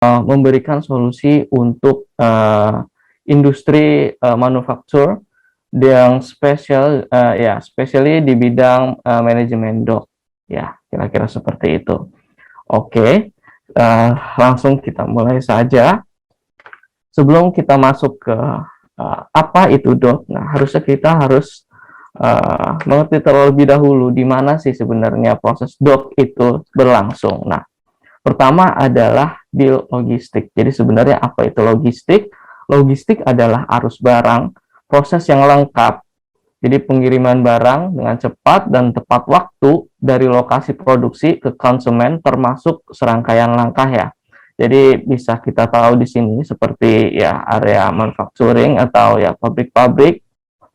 memberikan solusi untuk industri manufaktur yang spesial, ya, especially di bidang manajemen dock. Ya, kira-kira seperti itu. Oke, langsung kita mulai saja. Sebelum kita masuk ke apa itu dock, nah harusnya kita harus mengerti terlebih dahulu di mana sih sebenarnya proses dock itu berlangsung. Nah, pertama adalah di logistik. Jadi sebenarnya apa itu logistik? Logistik adalah arus barang, proses yang lengkap. Jadi pengiriman barang dengan cepat dan tepat waktu dari lokasi produksi ke konsumen termasuk serangkaian langkah ya. Jadi bisa kita tahu di sini seperti ya area manufacturing atau ya pabrik-pabrik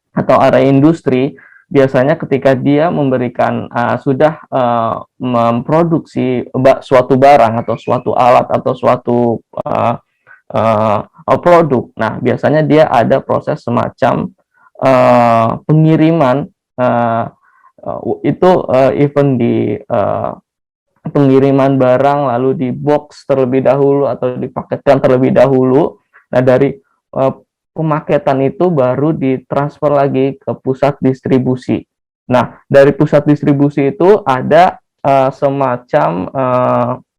atau area industri. Biasanya ketika dia memberikan sudah memproduksi suatu barang atau suatu alat atau suatu produk, nah biasanya dia ada proses semacam pengiriman, itu even di pengiriman barang lalu di box terlebih dahulu atau dipaketkan terlebih dahulu. Nah dari pemaketan itu baru ditransfer lagi ke pusat distribusi. Nah, dari pusat distribusi itu ada semacam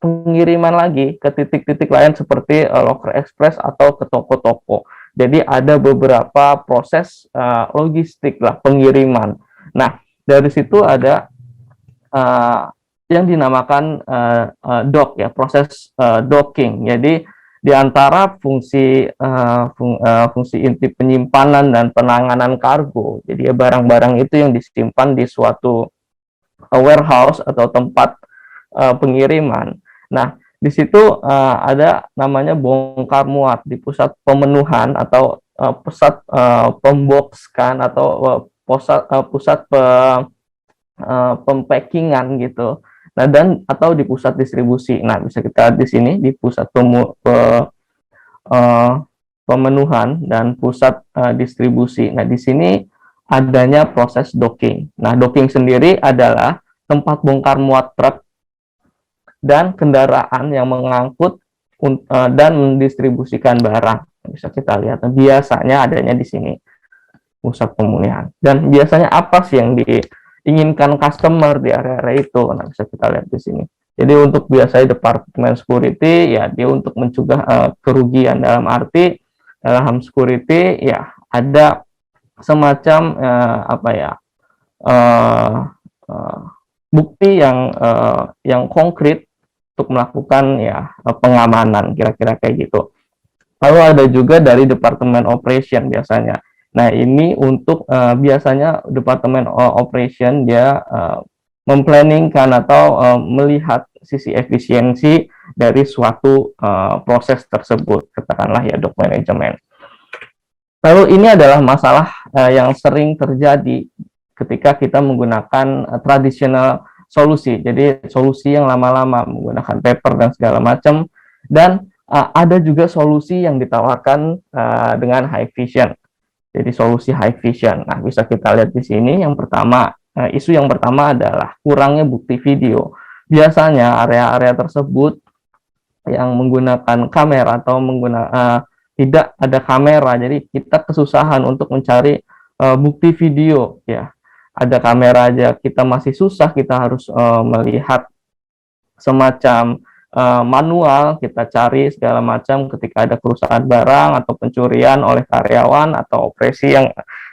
pengiriman lagi ke titik-titik lain seperti locker express atau ke toko-toko. Jadi ada beberapa proses logistik lah pengiriman. Nah, dari situ ada yang dinamakan dock ya, proses docking. Jadi di antara fungsi fungsi inti penyimpanan dan penanganan kargo. Jadi ya barang-barang itu yang disimpan di suatu warehouse atau tempat pengiriman. Nah, di situ ada namanya bongkar muat di pusat pemenuhan atau pusat pemboxkan atau pusat pempackingan gitu. Nah, dan atau di pusat distribusi. Nah, bisa kita lihat di sini di pusat pemenuhan dan pusat distribusi. Nah, di sini adanya proses docking. Nah, docking sendiri adalah tempat bongkar muat truk dan kendaraan yang mengangkut dan mendistribusikan barang. Bisa kita lihat. Nah, biasanya adanya di sini pusat pemulihan. Dan biasanya apa sih yang diinginkan customer di area-area itu? Nah, bisa kita lihat di sini. Jadi untuk biasanya departemen security ya dia untuk mencegah kerugian, dalam arti dalam security ya ada semacam apa ya bukti yang konkret untuk melakukan ya pengamanan, kira-kira kayak gitu. Lalu ada juga dari departemen operation biasanya. Nah, ini untuk biasanya departemen operation dia memplanningkan atau melihat sisi efisiensi dari suatu proses tersebut, katakanlah ya dock management. Lalu ini adalah masalah yang sering terjadi ketika kita menggunakan traditional solusi. Jadi solusi yang lama-lama menggunakan paper dan segala macam, dan ada juga solusi yang ditawarkan dengan high vision. Jadi solusi high vision. Nah, bisa kita lihat di sini. Yang pertama, isu yang pertama adalah kurangnya bukti video. Biasanya area-area tersebut yang menggunakan kamera atau tidak ada kamera, jadi kita kesusahan untuk mencari bukti video ya. Ada kamera aja kita masih susah, kita harus melihat semacam manual, kita cari segala macam ketika ada kerusakan barang atau pencurian oleh karyawan atau operasi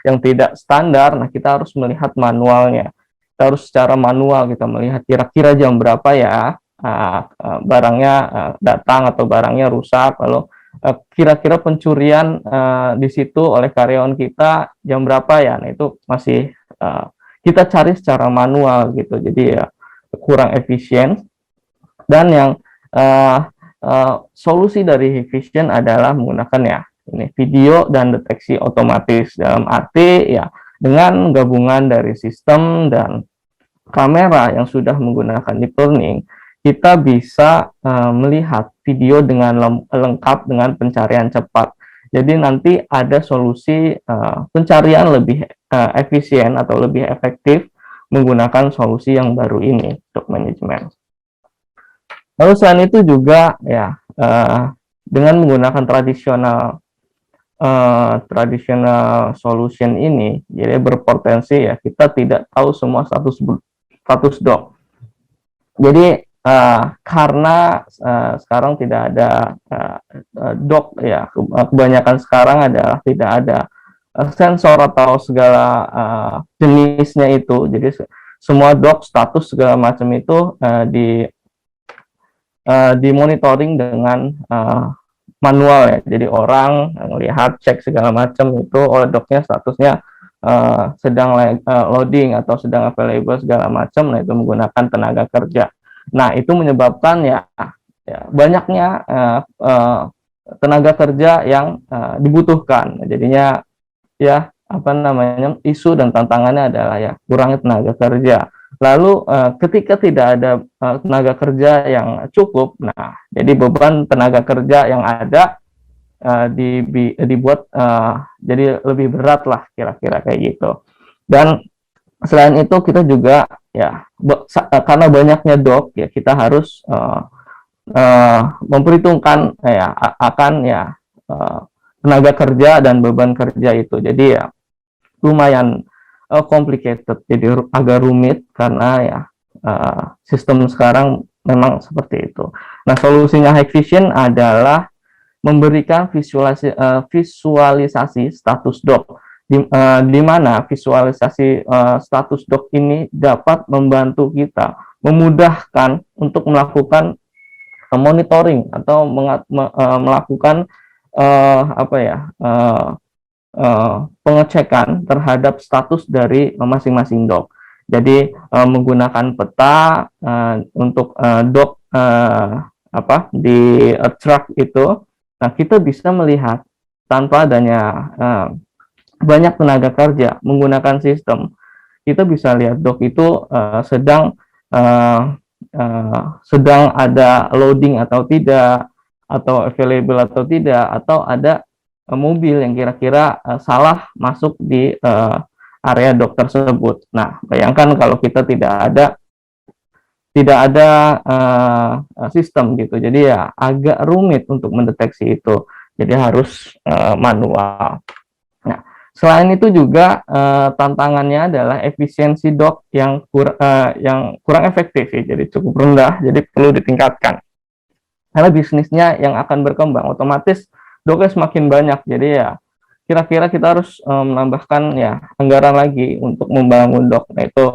yang tidak standar. Nah, kita harus melihat manualnya. Kita harus secara manual kita melihat kira-kira jam berapa ya barangnya datang atau barangnya rusak, lalu kira-kira pencurian di situ oleh karyawan kita jam berapa ya. Nah, itu masih kita cari secara manual gitu, jadi ya kurang efisien. Dan yang solusi dari vision adalah menggunakan ya ini video dan deteksi otomatis, dalam arti ya dengan gabungan dari sistem dan kamera yang sudah menggunakan deep learning, kita bisa melihat video dengan lengkap dengan pencarian cepat. Jadi nanti ada solusi pencarian lebih efisien atau lebih efektif menggunakan solusi yang baru ini untuk manajemen. Lalu selain itu juga ya dengan menggunakan tradisional solution ini, jadi berpotensi ya kita tidak tahu semua status doc. Jadi karena sekarang tidak ada doc ya, kebanyakan sekarang adalah tidak ada sensor atau segala jenisnya itu. Jadi semua doc status segala macam itu di monitoring dengan manual ya. Jadi orang melihat cek segala macam itu docnya statusnya sedang loading atau sedang available segala macam. Nah, itu menggunakan tenaga kerja. Nah, itu menyebabkan ya banyaknya tenaga kerja yang dibutuhkan. Jadinya ya apa namanya, isu dan tantangannya adalah ya kurangnya tenaga kerja. Lalu ketika tidak ada tenaga kerja yang cukup, nah jadi beban tenaga kerja yang ada dibuat jadi lebih berat lah, kira-kira kayak gitu. Dan selain itu kita juga ya karena banyaknya doc ya, kita harus memperhitungkan ya akan ya tenaga kerja dan beban kerja itu. Jadi ya lumayan complicated, jadi agak rumit karena ya sistem sekarang memang seperti itu. Nah, solusinya Hikvision adalah memberikan visualisasi status doc, di mana visualisasi status doc ini dapat membantu kita, memudahkan untuk melakukan monitoring atau melakukan apa ya pengecekan terhadap status dari masing-masing doc. Jadi menggunakan peta untuk doc apa di track itu. Nah, kita bisa melihat tanpa adanya banyak tenaga kerja menggunakan sistem. Kita bisa lihat doc itu sedang ada loading atau tidak, atau available atau tidak, atau ada mobil yang kira-kira salah masuk di area doc tersebut. Nah, bayangkan kalau kita tidak ada sistem gitu, jadi ya agak rumit untuk mendeteksi itu, jadi harus manual. Nah, selain itu juga tantangannya adalah efisiensi doc yang kurang efektif ya, jadi cukup rendah, jadi perlu ditingkatkan karena bisnisnya yang akan berkembang, otomatis docnya semakin banyak, jadi ya kira-kira kita harus menambahkan ya anggaran lagi untuk membangun doc. Nah, itu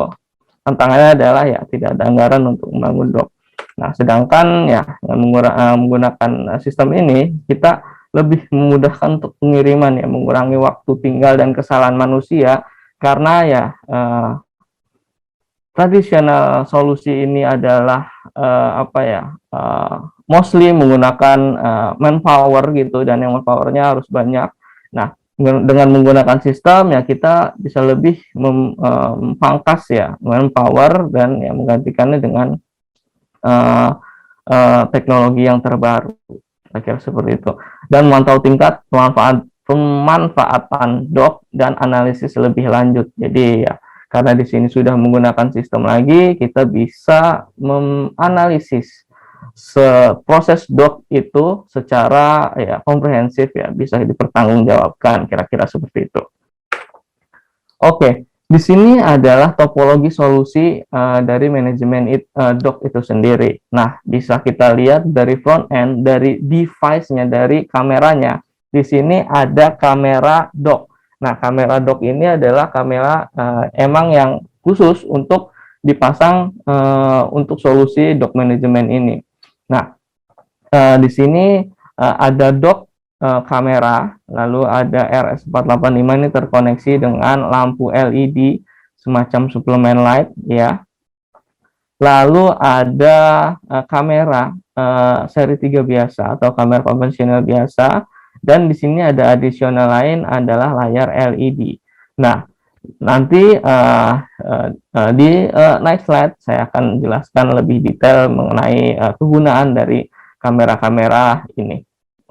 tantangannya adalah ya tidak ada anggaran untuk membangun doc. Nah, sedangkan ya menggunakan sistem ini kita lebih memudahkan untuk pengiriman ya, mengurangi waktu tinggal dan kesalahan manusia, karena ya tradisional solusi ini adalah apa ya mostly menggunakan manpower gitu, dan yang manpowernya harus banyak. Nah, dengan menggunakan sistem ya kita bisa lebih memangkas ya manpower dan ya menggantikannya dengan teknologi yang terbaru, kira-kira seperti itu, dan memantau tingkat pemanfaatan doc dan analisis lebih lanjut. Jadi ya karena di sini sudah menggunakan sistem lagi, kita bisa menganalisis proses doc itu secara ya komprehensif ya, bisa dipertanggungjawabkan, kira-kira seperti itu. Oke, di sini adalah topologi solusi dari manajemen doc itu sendiri. Nah, bisa kita lihat dari front end, dari device-nya, dari kameranya. Di sini ada kamera doc. Nah, kamera doc ini adalah kamera emang yang khusus untuk dipasang untuk solusi doc manajemen ini. Nah, di sini ada doc kamera, lalu ada RS485 ini terkoneksi dengan lampu LED semacam suplemen light ya. Lalu ada kamera seri 3 biasa atau kamera konvensional biasa, dan di sini ada additional lain adalah layar LED. Nah, nanti di next slide saya akan jelaskan lebih detail mengenai kegunaan dari kamera-kamera ini,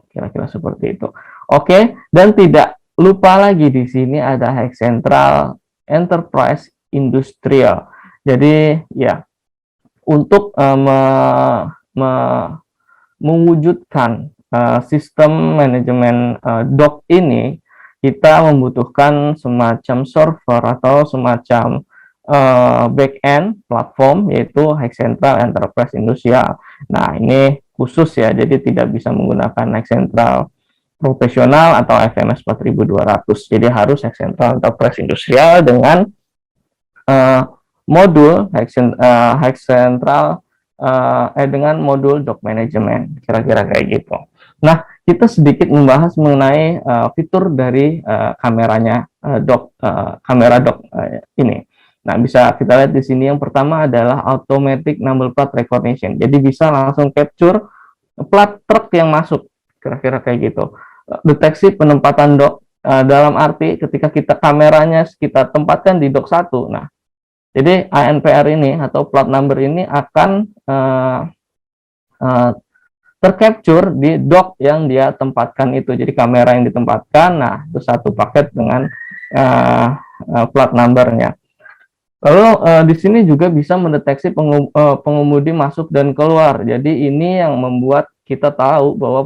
kira-kira seperti itu. Oke, dan tidak lupa lagi di sini ada Hack Central Enterprise Industrial. Jadi ya untuk mewujudkan sistem manajemen doc ini, kita membutuhkan semacam server atau semacam back-end platform, yaitu HighCentral Enterprise Industrial. Nah, ini khusus ya, jadi tidak bisa menggunakan HighCentral profesional atau FMS 4200. Jadi harus HighCentral Enterprise Industrial dengan modul HighCentral dengan modul doc management, kira-kira kayak gitu. Nah, kita sedikit membahas mengenai fitur dari kameranya kamera doc ini. Nah, bisa kita lihat di sini, yang pertama adalah automatic number plate recognition. Jadi bisa langsung capture plat truk yang masuk, kira-kira kayak gitu. Deteksi penempatan doc dalam arti ketika kameranya kita tempatkan di doc 1. Nah, jadi ANPR ini atau plat number ini akan tercapture di doc yang dia tempatkan itu. Jadi kamera yang ditempatkan, nah itu satu paket dengan plat numbernya. Lalu di sini juga bisa mendeteksi pengemudi masuk dan keluar. Jadi ini yang membuat kita tahu bahwa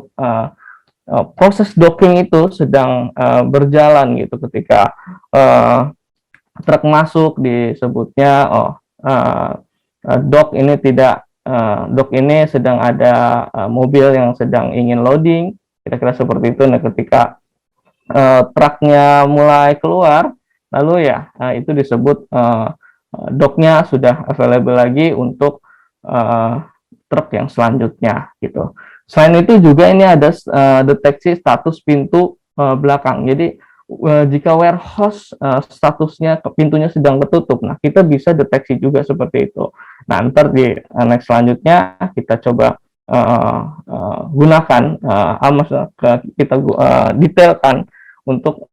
proses docking itu sedang berjalan gitu. Ketika truk masuk, disebutnya dock ini dock ini sedang ada mobil yang sedang ingin loading, kira-kira seperti itu. Nah, ketika truknya mulai keluar, lalu ya itu disebut docknya sudah available lagi untuk truk yang selanjutnya gitu. Selain itu juga ini ada deteksi status pintu belakang. Jadi jika warehouse statusnya pintunya sedang tertutup, nah kita bisa deteksi juga seperti itu. Nah, ntar di next selanjutnya kita coba gunakan, kita detailkan untuk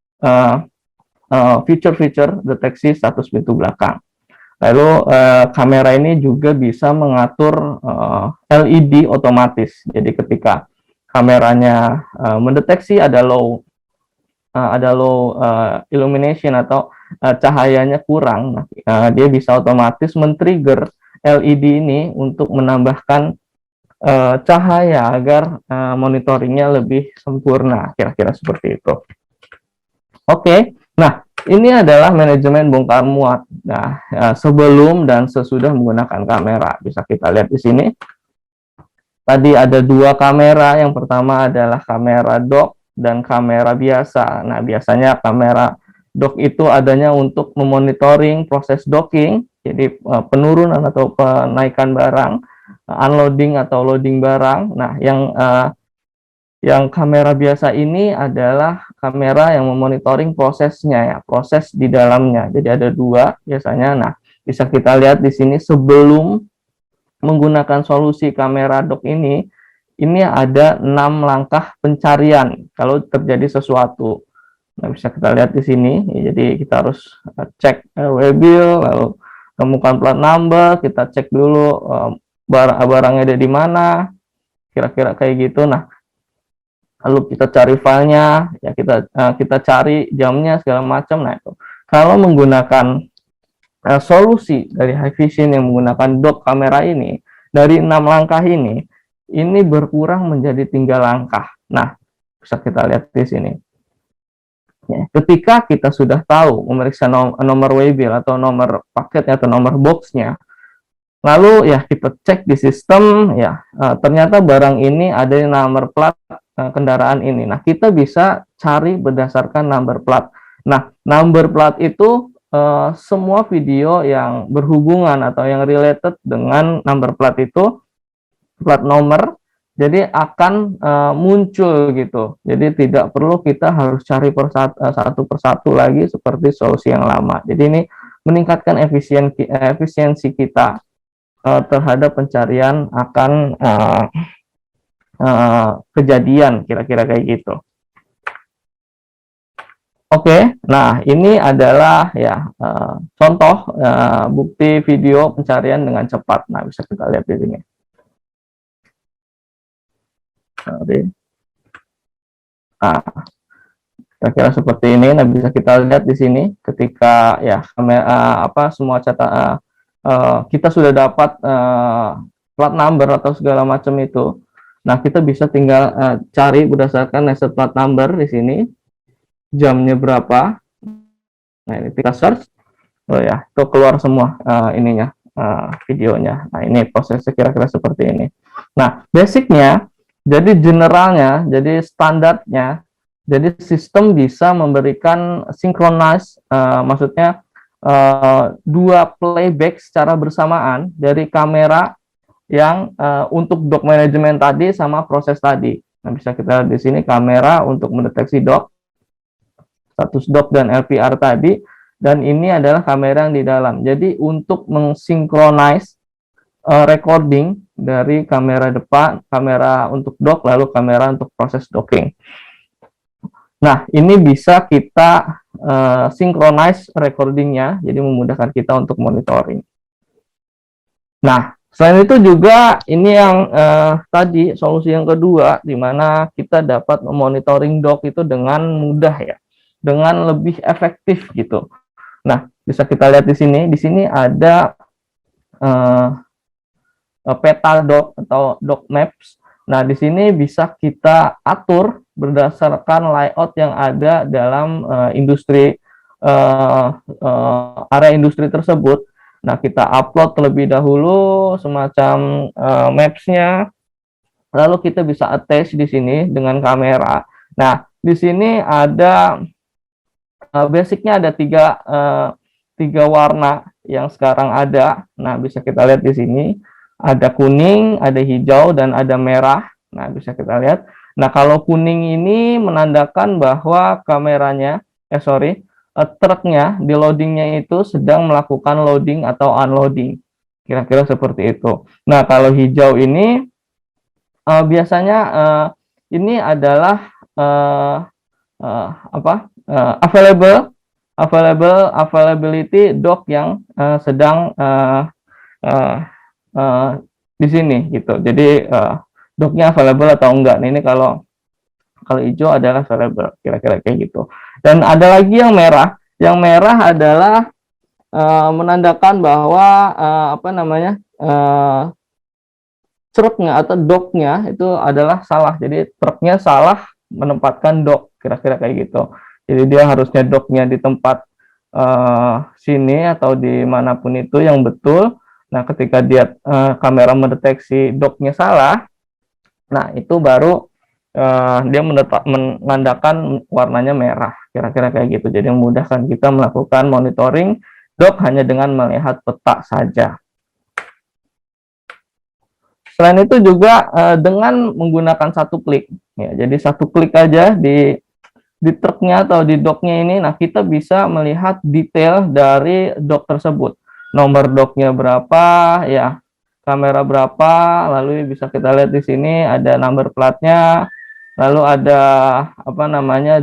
feature-feature deteksi status pintu belakang. Lalu kamera ini juga bisa mengatur LED otomatis. Jadi ketika kameranya mendeteksi ada low illumination atau cahayanya kurang, dia bisa otomatis men-trigger LED ini untuk menambahkan cahaya agar monitoringnya lebih sempurna, kira-kira seperti itu. Oke, nah ini adalah manajemen bongkar muat. Nah, sebelum dan sesudah menggunakan kamera, bisa kita lihat di sini. Tadi ada dua kamera, yang pertama adalah kamera dock dan kamera biasa. Nah, biasanya kamera dock itu adanya untuk memonitoring proses docking, jadi penurunan atau penaikan barang, unloading atau loading barang. Nah, yang kamera biasa ini adalah kamera yang memonitoring prosesnya ya, proses di dalamnya. Jadi ada dua biasanya. Nah, bisa kita lihat di sini sebelum menggunakan solusi kamera dock ini ada 6 langkah pencarian kalau terjadi sesuatu. Nah, bisa kita lihat di sini. Jadi kita harus cek waybill, lalu temukan plat number, kita cek dulu barangnya ada di mana, kira-kira kayak gitu. Nah, lalu kita cari filenya, ya kita cari jamnya segala macam. Nah, itu kalau menggunakan solusi dari Hikvision yang menggunakan dock kamera ini, dari 6 langkah ini berkurang menjadi 3 langkah. Nah, bisa kita lihat di sini. Ya, ketika kita sudah tahu memeriksa nomor waybill atau nomor paketnya atau nomor boxnya, lalu ya kita cek di sistem, ya ternyata barang ini ada nomor plat kendaraan ini. Nah, kita bisa cari berdasarkan number plat. Nah, number plat itu semua video yang berhubungan atau yang related dengan number plat itu, plat nomor, jadi akan muncul gitu. Jadi tidak perlu kita harus cari satu persatu lagi seperti solusi yang lama. Jadi ini meningkatkan efisiensi kita terhadap pencarian akan kejadian, kira-kira kayak gitu. Oke, nah ini adalah ya contoh bukti video pencarian dengan cepat. Nah, bisa kita lihat di sini. Nah, kira-kira seperti ini. Nah, bisa kita lihat di sini ketika ya semua kita sudah dapat plat number atau segala macam itu. Nah, kita bisa tinggal cari berdasarkan nested plat number di sini, jamnya berapa. Nah, ini kita search, oh ya, itu keluar semua ininya, videonya. Nah, ini prosesnya kira-kira seperti ini. Nah, basicnya, jadi generalnya, jadi standarnya, jadi sistem bisa memberikan synchronize, maksudnya dua playback secara bersamaan dari kamera yang untuk dock management tadi sama proses tadi. Nah, bisa kita lihat di sini kamera untuk mendeteksi dock, status dock dan LPR tadi, dan ini adalah kamera yang di dalam. Jadi untuk mengsinkronize recording dari kamera depan, kamera untuk dock, lalu kamera untuk proses docking. Nah, ini bisa kita synchronize recordingnya, jadi memudahkan kita untuk monitoring. Nah, selain itu juga ini yang tadi solusi yang kedua, di mana kita dapat memonitoring dock itu dengan mudah ya, dengan lebih efektif gitu. Nah, bisa kita lihat di sini. Di sini ada peta dock atau dock maps. Nah, di sini bisa kita atur berdasarkan layout yang ada dalam area industri tersebut. Nah, kita upload terlebih dahulu semacam maps-nya, lalu kita bisa attach di sini dengan kamera. Nah, di sini ada basicnya ada tiga warna yang sekarang ada. Nah, bisa kita lihat di sini ada kuning, ada hijau, dan ada merah. Nah, bisa kita lihat. Nah, kalau kuning ini menandakan bahwa kameranya, truknya di loadingnya itu sedang melakukan loading atau unloading, kira-kira seperti itu. Nah, kalau hijau ini biasanya ini adalah availability dock yang sedang di sini gitu. Jadi docknya available atau enggak. Nah, ini kalau hijau adalah available, kira-kira kayak gitu. Dan ada lagi yang merah. Yang merah adalah menandakan bahwa truknya atau docknya itu adalah salah. Jadi truknya salah menempatkan dock, kira-kira kayak gitu. Jadi dia harusnya docknya di tempat sini atau dimanapun itu yang betul. Nah, ketika dia kamera mendeteksi docknya salah, nah itu baru dia menandakan warnanya merah, kira-kira kayak gitu. Jadi memudahkan kita melakukan monitoring dock hanya dengan melihat peta saja. Selain itu juga dengan menggunakan satu klik, ya, jadi satu klik aja di truknya atau di docknya ini, nah kita bisa melihat detail dari dock tersebut, nomor docknya berapa, ya, kamera berapa, lalu bisa kita lihat di sini ada number platnya, lalu ada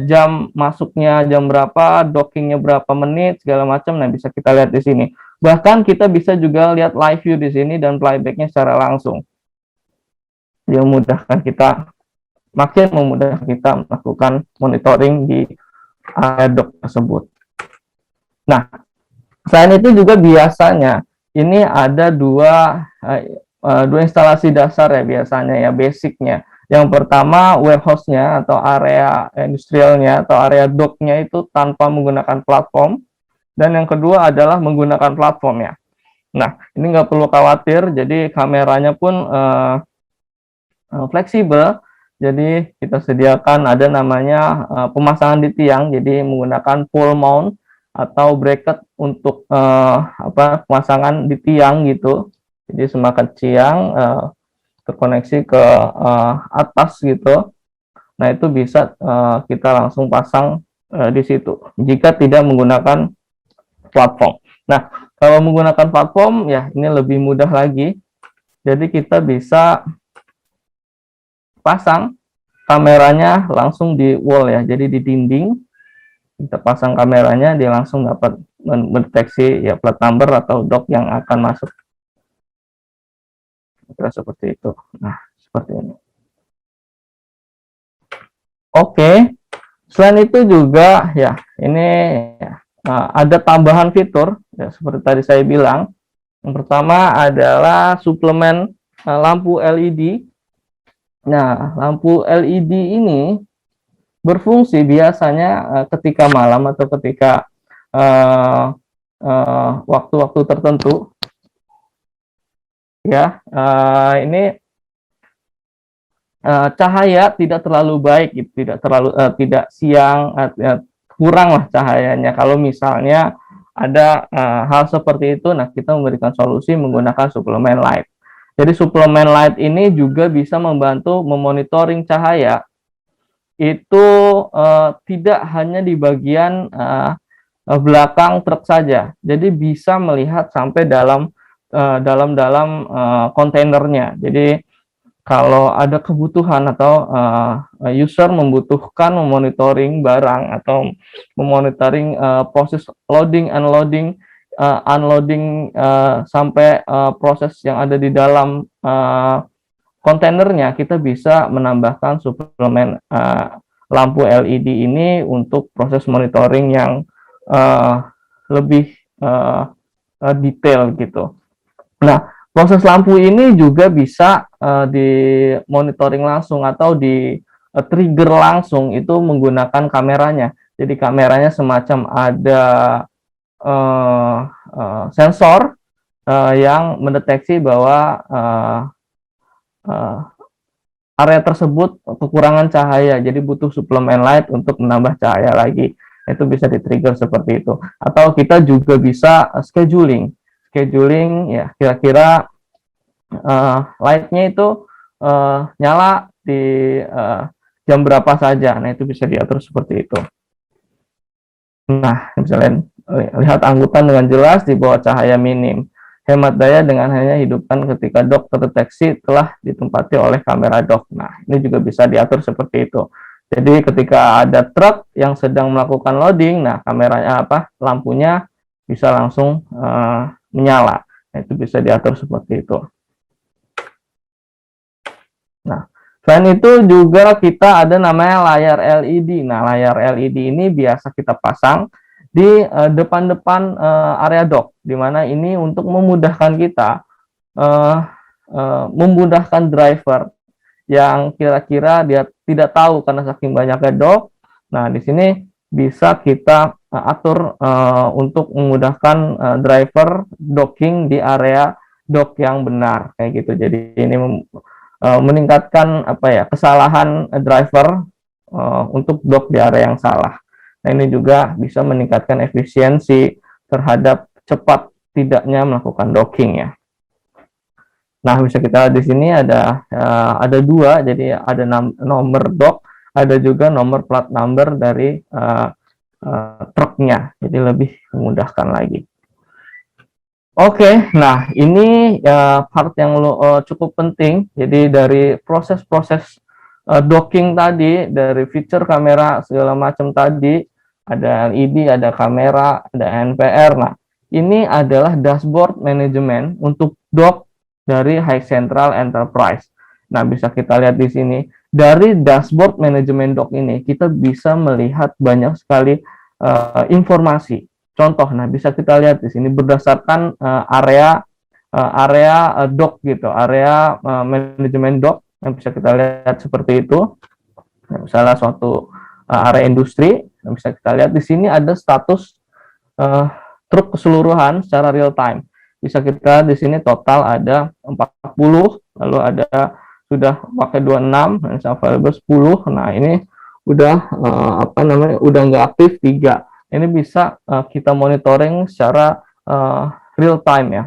jam masuknya jam berapa, dockingnya berapa menit, segala macam. Nah, bisa kita lihat di sini. Bahkan kita bisa juga lihat live view di sini dan playbacknya secara langsung. Dia makin memudahkan kita melakukan monitoring di area dock tersebut. Nah, selain itu juga biasanya ini ada dua instalasi dasar ya, biasanya ya, basicnya. Yang pertama, warehouse-nya atau area industrialnya atau area dock-nya itu tanpa menggunakan platform. Dan yang kedua adalah menggunakan platformnya. Nah, ini nggak perlu khawatir, jadi kameranya pun fleksibel. Jadi kita sediakan ada namanya pemasangan di tiang, jadi menggunakan pole mount atau bracket untuk pemasangan di tiang gitu. Jadi semakin tiang terkoneksi ke atas gitu. Nah, itu bisa kita langsung pasang di situ jika tidak menggunakan platform. Nah, kalau menggunakan platform ya ini lebih mudah lagi. Jadi kita bisa pasang kameranya langsung di wall ya. Jadi di dinding kita pasang kameranya, dia langsung dapat mendeteksi ya plat number atau dock yang akan masuk. Kira seperti itu. Nah, seperti ini. Oke. Selain itu juga ya, ini ada tambahan fitur ya, seperti tadi saya bilang. Yang pertama adalah suplemen lampu LED. Nah, lampu LED ini berfungsi biasanya ketika malam atau ketika waktu-waktu tertentu, ya. Ini cahaya tidak terlalu baik, gitu, tidak siang, kurang lah cahayanya. Kalau misalnya ada hal seperti itu, nah kita memberikan solusi menggunakan suplemen light. Jadi suplemen light ini juga bisa membantu memonitoring cahaya itu tidak hanya di bagian belakang truk saja. Jadi bisa melihat sampai dalam kontainernya. Jadi kalau ada kebutuhan atau user membutuhkan memonitoring barang atau memonitoring proses loading, unloading sampai proses yang ada di dalam kontainernya, kita bisa menambahkan suplemen lampu LED ini untuk proses monitoring yang lebih detail gitu. Nah, proses lampu ini juga bisa di monitoring langsung atau di trigger langsung itu menggunakan kameranya. Jadi kameranya semacam ada sensor yang mendeteksi bahwa area tersebut kekurangan cahaya, jadi butuh suplemen light untuk menambah cahaya lagi. Itu bisa di-trigger seperti itu. Atau kita juga bisa scheduling ya, kira-kira light-nya itu nyala di jam berapa saja. Nah, itu bisa diatur seperti itu. Nah, misalnya lihat angkutan dengan jelas di bawah cahaya minim. Hemat daya dengan hanya hidupkan ketika dock terdeteksi telah ditempati oleh kamera dock. Nah, ini juga bisa diatur seperti itu. Jadi ketika ada truk yang sedang melakukan loading, nah kameranya lampunya bisa langsung menyala. Nah, itu bisa diatur seperti itu. Nah, selain itu juga kita ada namanya layar LED. Nah, layar LED ini biasa kita pasang di depan-depan area dock, di mana ini untuk memudahkan kita, memudahkan driver yang kira-kira dia tidak tahu karena saking banyaknya dock. Nah, di sini bisa kita atur untuk memudahkan driver docking di area dock yang benar kayak gitu. Jadi ini meningkatkan kesalahan driver untuk dock di area yang salah. Nah, ini juga bisa meningkatkan efisiensi terhadap cepat tidaknya melakukan docking ya. Nah, bisa kita di sini ada dua, jadi ada nomor dock, ada juga nomor plat number dari truknya, jadi lebih memudahkan lagi. Oke, nah ini part yang cukup penting. Jadi dari proses-proses docking tadi, dari feature kamera segala macam tadi, ada LED, ada kamera, ada NPR. Nah, ini adalah dashboard manajemen untuk dock dari High Central Enterprise. Nah, bisa kita lihat di sini. Dari dashboard manajemen dock ini, kita bisa melihat banyak sekali informasi. Contoh, nah bisa kita lihat di sini berdasarkan area dock gitu, area manajemen dock yang bisa kita lihat seperti itu. Nah, misalnya suatu area industri, nah, bisa kita lihat di sini ada status truk keseluruhan secara real time. Bisa kita di sini total ada 40, lalu ada sudah pakai 26, dan available 10. Nah, ini udah udah nggak aktif 3. Ini bisa kita monitoring secara real time ya.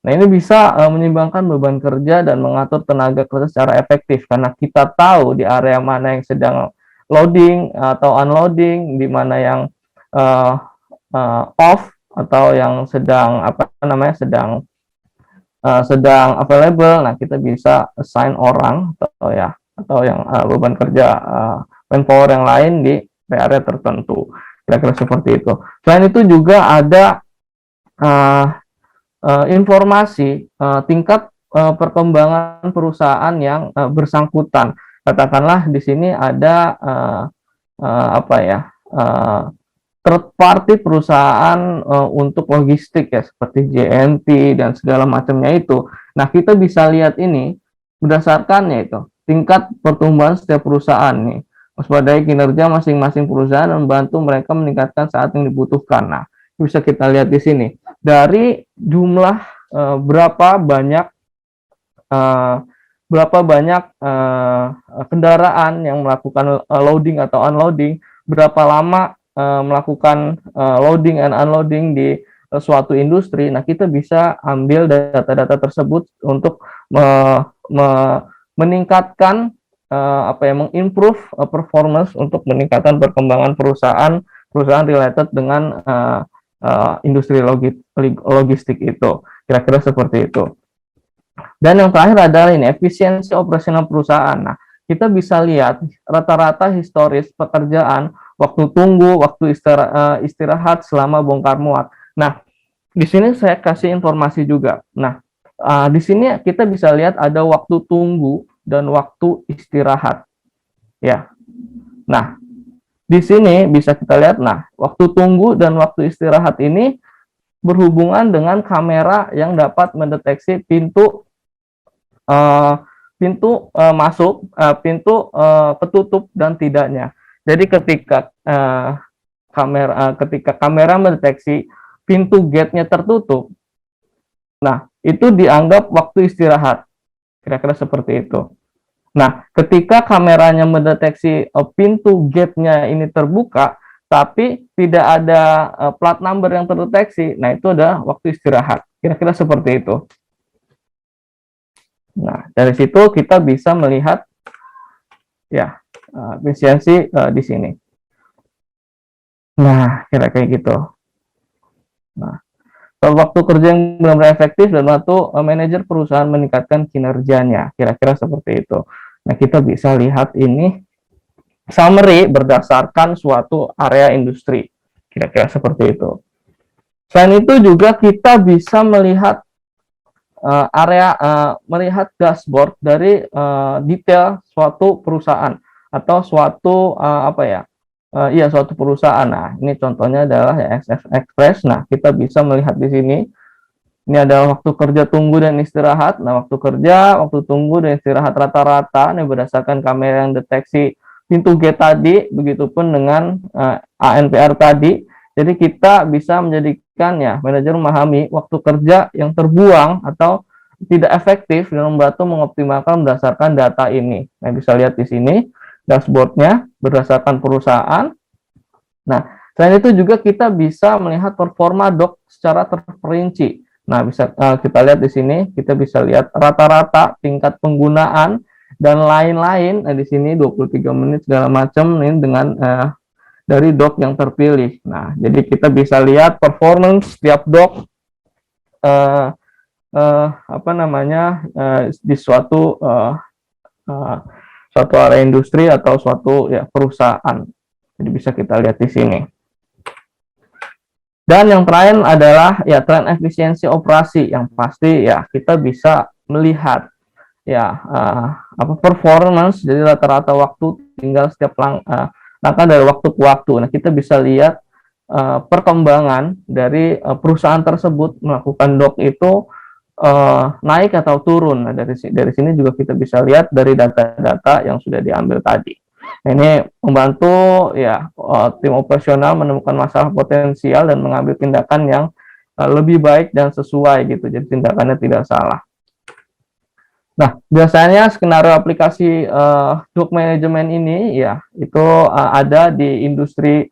Nah, ini bisa menyeimbangkan beban kerja dan mengatur tenaga kerja secara efektif karena kita tahu di area mana yang sedang loading atau unloading, di mana yang off atau yang sedang sedang available. Nah, kita bisa assign orang atau yang beban kerja manpower yang lain di area tertentu. Kira-kira seperti itu. Selain itu juga ada informasi tingkat perkembangan perusahaan yang bersangkutan. Katakanlah di sini ada third party perusahaan untuk logistik ya, seperti JNT dan segala macamnya itu. Nah, kita bisa lihat ini berdasarkan yaitu tingkat pertumbuhan setiap perusahaan nih. Waspadai kinerja masing-masing perusahaan dan membantu mereka meningkatkan saat yang dibutuhkan. Nah, bisa kita lihat di sini dari jumlah berapa banyak uh, kendaraan yang melakukan loading atau unloading, berapa lama melakukan loading and unloading di suatu industri. Nah, kita bisa ambil data-data tersebut untuk meningkatkan mengimprove performance untuk meningkatkan perkembangan perusahaan related dengan industri logistik itu. Kira-kira seperti itu. Dan yang terakhir adalah ini efisiensi operasional perusahaan. Nah, kita bisa lihat rata-rata historis pekerjaan, waktu tunggu, waktu istirahat selama bongkar muat. Nah, di sini saya kasih informasi juga. Nah, di sini kita bisa lihat ada waktu tunggu dan waktu istirahat. Ya. Nah, di sini bisa kita lihat, nah, waktu tunggu dan waktu istirahat ini berhubungan dengan kamera yang dapat mendeteksi pintu masuk, pintu ketutup dan tidaknya. Jadi ketika kamera mendeteksi pintu gate-nya tertutup, nah itu dianggap waktu istirahat. Kira-kira seperti itu. Nah, ketika kameranya mendeteksi pintu gate-nya ini terbuka, tapi tidak ada plat number yang terdeteksi, nah itu adalah waktu istirahat. Kira-kira seperti itu. Nah, dari situ kita bisa melihat ya efisiensi di sini. Nah, kira kayak gitu. Nah, waktu kerja yang benar-benar efektif dan waktu manajer perusahaan meningkatkan kinerjanya. Kira-kira seperti itu. Nah, kita bisa lihat ini summary berdasarkan suatu area industri. Kira-kira seperti itu. Selain itu juga kita bisa melihat melihat dashboard dari detail suatu perusahaan atau suatu suatu perusahaan. Nah, ini contohnya adalah SF Express. Nah, kita bisa melihat di sini. Ini adalah waktu kerja tunggu dan istirahat. Nah, waktu kerja, waktu tunggu dan istirahat rata-rata ini berdasarkan kamera yang deteksi pintu gate tadi, begitupun dengan ANPR tadi. Jadi kita bisa menjadikan ya manajer memahami waktu kerja yang terbuang atau tidak efektif dan membantu mengoptimalkan berdasarkan data ini. Nah, bisa lihat di sini dashboardnya berdasarkan perusahaan. Nah, selain itu juga kita bisa melihat performa dock secara terperinci. Nah, bisa kita lihat di sini, kita bisa lihat rata-rata tingkat penggunaan dan lain-lain. Nah, di sini 23 menit segala macam ini dengan dari dock yang terpilih. Nah, jadi kita bisa lihat performance setiap dock di suatu area industri atau suatu ya perusahaan. Jadi bisa kita lihat di sini. Dan yang terakhir adalah ya tren efisiensi operasi, yang pasti ya kita bisa melihat ya performance, jadi rata-rata waktu tinggal setiap langkah dari waktu ke waktu. Nah, kita bisa lihat perkembangan dari perusahaan tersebut melakukan dock itu naik atau turun. Nah, dari sini juga kita bisa lihat dari data-data yang sudah diambil tadi. Nah, ini membantu ya tim operasional menemukan masalah potensial dan mengambil tindakan yang lebih baik dan sesuai gitu. Jadi tindakannya tidak salah. Nah, biasanya skenario aplikasi dock management ini ya itu ada di industri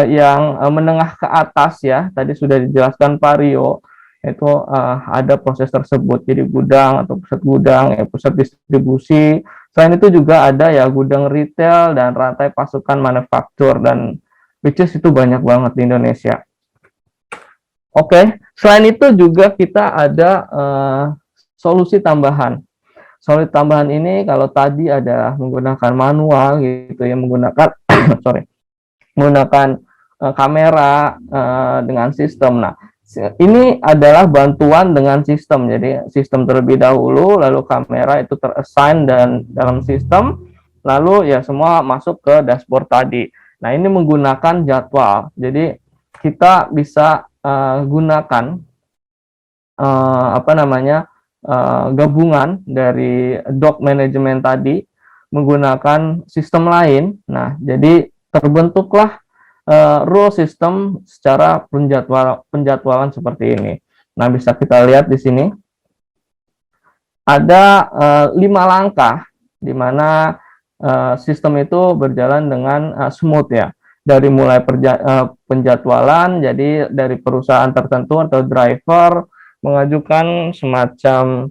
yang menengah ke atas ya. Tadi sudah dijelaskan Pak Rio, itu ada proses tersebut. Jadi gudang atau pusat gudang, ya, pusat distribusi. Selain itu juga ada ya gudang retail dan rantai pasukan manufaktur, dan which is itu banyak banget di Indonesia. Oke, selain itu juga kita ada solusi tambahan. Solusi tambahan ini kalau tadi ada menggunakan manual gitu ya, menggunakan menggunakan kamera dengan sistem. Nah, ini adalah bantuan dengan sistem. Jadi sistem terlebih dahulu, lalu kamera itu terassign dan dalam sistem, lalu ya semua masuk ke dashboard tadi. Nah, ini menggunakan jadwal. Jadi kita bisa gunakan gabungan dari dock manajemen tadi menggunakan sistem lain. Nah, jadi terbentuklah rule system secara penjadwalan seperti ini. Nah, bisa kita lihat di sini ada 5 langkah di mana sistem itu berjalan dengan smooth ya. Dari mulai penjadwalan, jadi dari perusahaan tertentu atau driver mengajukan semacam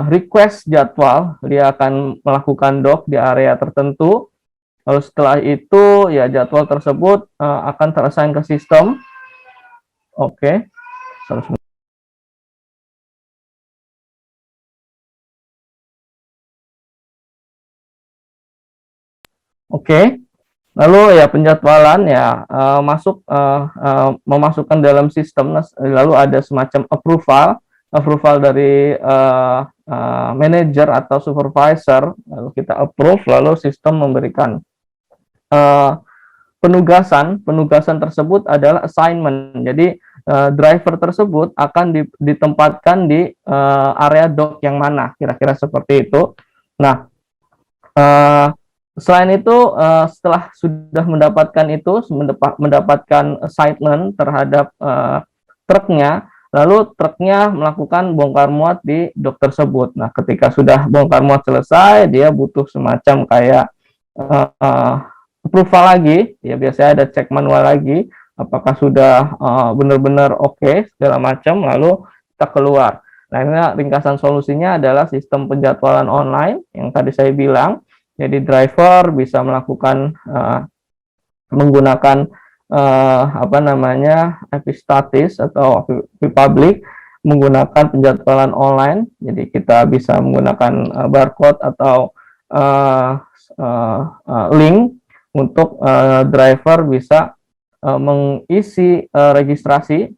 request jadwal, dia akan melakukan dock di area tertentu. Lalu setelah itu ya jadwal tersebut akan terassign ke sistem. Oke. Oke. Lalu ya penjadwalan ya memasukkan dalam sistem, lalu ada semacam approval dari manager atau supervisor, lalu kita approve, lalu sistem memberikan penugasan tersebut adalah assignment. Jadi driver tersebut akan ditempatkan di area dock yang mana, kira-kira seperti itu. Nah, selain itu, setelah sudah mendapatkan assignment terhadap truknya, lalu truknya melakukan bongkar muat di dock tersebut. Nah, ketika sudah bongkar muat selesai, dia butuh semacam kayak approval lagi, ya biasanya ada cek manual lagi, apakah sudah benar-benar oke, segala macam, lalu kita keluar. Nah, ini ringkasan solusinya adalah sistem penjadwalan online yang tadi saya bilang. Jadi driver bisa melakukan menggunakan epistatis atau public menggunakan penjadwalan online. Jadi kita bisa menggunakan barcode atau link untuk driver bisa mengisi registrasi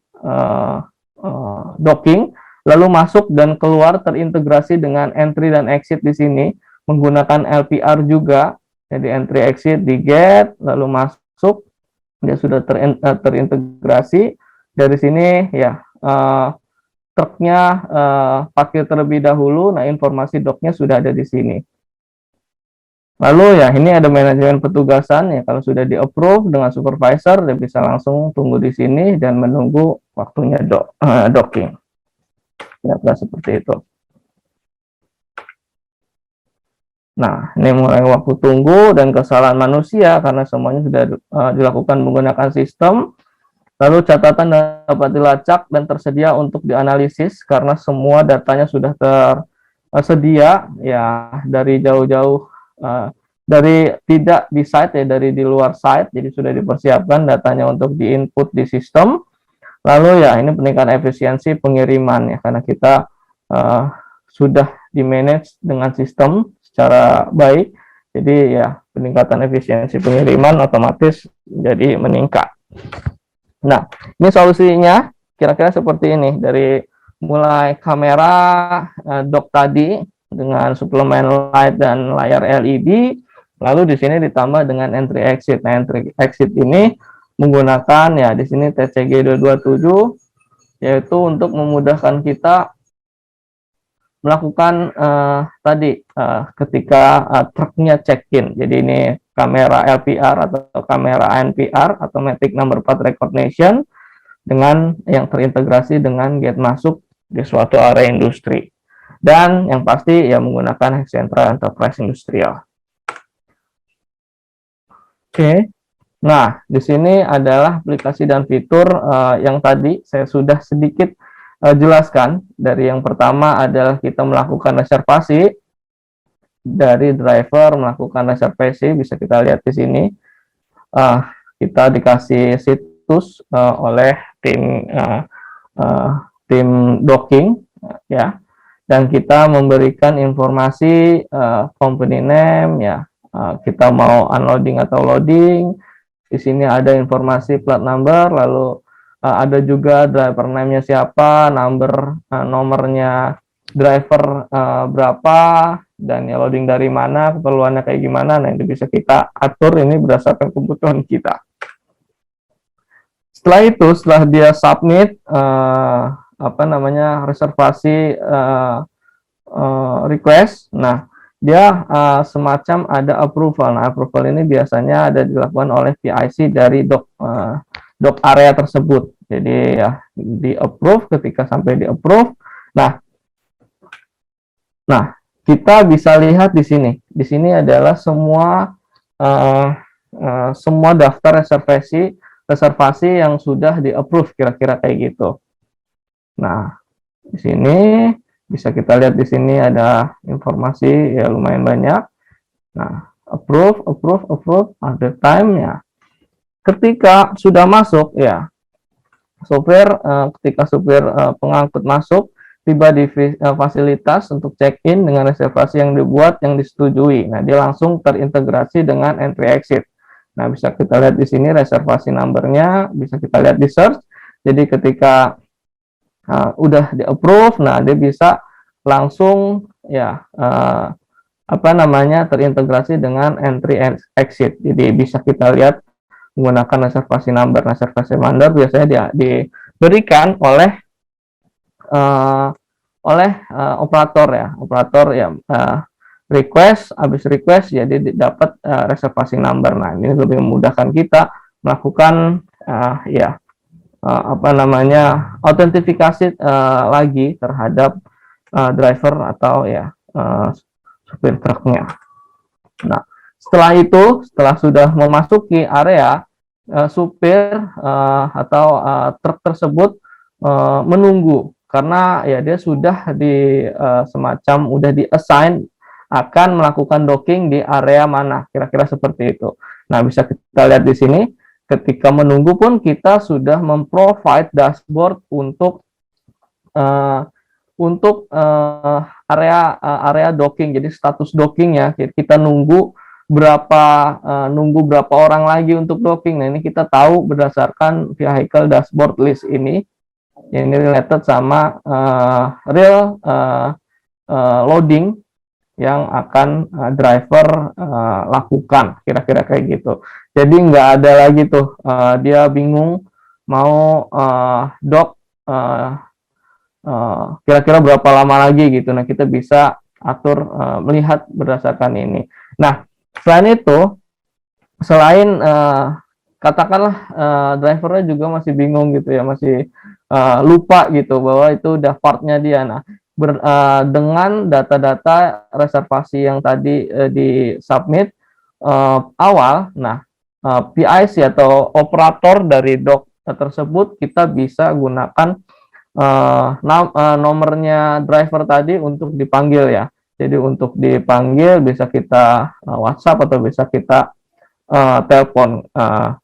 docking, lalu masuk dan keluar terintegrasi dengan entry dan exit di sini menggunakan LPR juga. Jadi entry exit di gate, lalu masuk, dia sudah terintegrasi. Dari sini ya truknya parkir terlebih dahulu. Nah, informasi docknya sudah ada di sini. Lalu ya ini ada manajemen petugasan ya, kalau sudah di approve dengan supervisor, dia bisa langsung tunggu di sini dan menunggu waktunya docking. Ya, seperti itu. Nah, ini mulai waktu tunggu dan kesalahan manusia karena semuanya sudah dilakukan menggunakan sistem. Lalu catatan dapat dilacak dan tersedia untuk dianalisis karena semua datanya sudah tersedia ya dari jauh-jauh, dari tidak di site ya, dari di luar site, jadi sudah dipersiapkan datanya untuk diinput di sistem. Lalu ya ini peningkatan efisiensi pengiriman ya, karena kita sudah di manage dengan sistem secara baik, jadi ya peningkatan efisiensi pengiriman otomatis jadi meningkat. Nah, ini solusinya kira-kira seperti ini, dari mulai kamera dock tadi dengan suplemen light dan layar LED, lalu di sini ditambah dengan entry exit. Nah, entry exit ini menggunakan ya di sini TCG 227, yaitu untuk memudahkan kita melakukan ketika truknya check-in. Jadi ini kamera LPR atau kamera ANPR, automatic number plate recognition, dengan yang terintegrasi dengan gate masuk di suatu area industri. Dan yang pasti ya menggunakan Central Enterprise Industrial. Oke. Nah, di sini adalah aplikasi dan fitur yang tadi saya sudah sedikit jelaskan. Dari yang pertama adalah kita melakukan reservasi, dari driver melakukan reservasi, bisa kita lihat di sini. Kita dikasih situs oleh tim docking ya, dan kita memberikan informasi company name ya, kita mau unloading atau loading. Di sini ada informasi plat number, lalu ada juga driver name-nya siapa, nomornya driver berapa, dan ya loading dari mana, keperluannya kayak gimana. Nah, itu bisa kita atur ini berdasarkan kebutuhan kita. Setelah itu, setelah dia submit apa namanya, reservasi request. Nah, dia semacam ada approval. Nah, approval ini biasanya ada dilakukan oleh PIC dari doc area tersebut. Jadi ya di approve, ketika sampai di approve. Nah, kita bisa lihat di sini. Di sini adalah uh, semua daftar reservasi yang sudah di approve, kira-kira kayak gitu. Nah, di sini bisa kita lihat, di sini ada informasi ya lumayan banyak. Nah, approve, ada time-nya. Ketika sudah masuk ya, ketika supir pengangkut masuk, tiba di fasilitas untuk check-in dengan reservasi yang dibuat, yang disetujui. Nah, dia langsung terintegrasi dengan entry exit. Nah, bisa kita lihat di sini reservasi number-nya, bisa kita lihat di search. Jadi ketika udah di approve, nah dia bisa langsung ya apa namanya, terintegrasi dengan entry exit. Jadi bisa kita lihat menggunakan reservasi number. Reservasi number biasanya diberikan oleh operator ya, habis request jadi dapat reservasi number. Nah, ini lebih memudahkan kita melakukan apa namanya, autentifikasi lagi terhadap driver atau ya supir truknya. Nah, setelah sudah memasuki area, supir atau truk tersebut menunggu, karena ya dia sudah semacam udah di-assign akan melakukan docking di area mana, kira-kira seperti itu. Nah, bisa kita lihat di sini, ketika menunggu pun kita sudah memprovide dashboard untuk area docking. Jadi status docking ya, kita nunggu berapa orang lagi untuk docking. Nah, ini kita tahu berdasarkan vehicle dashboard list ini related sama real loading yang akan driver lakukan, kira-kira kayak gitu. Jadi nggak ada lagi tuh dia bingung mau dock kira-kira berapa lama lagi gitu. Nah, kita bisa atur melihat berdasarkan ini. Nah, selain itu, katakanlah drivernya juga masih bingung gitu ya, masih lupa gitu bahwa itu udah partnya dia. Nah, dengan data-data reservasi yang tadi di submit awal, nah PIC atau operator dari dock tersebut kita bisa gunakan nomornya driver tadi untuk dipanggil ya. Jadi untuk dipanggil bisa kita WhatsApp atau bisa kita telepon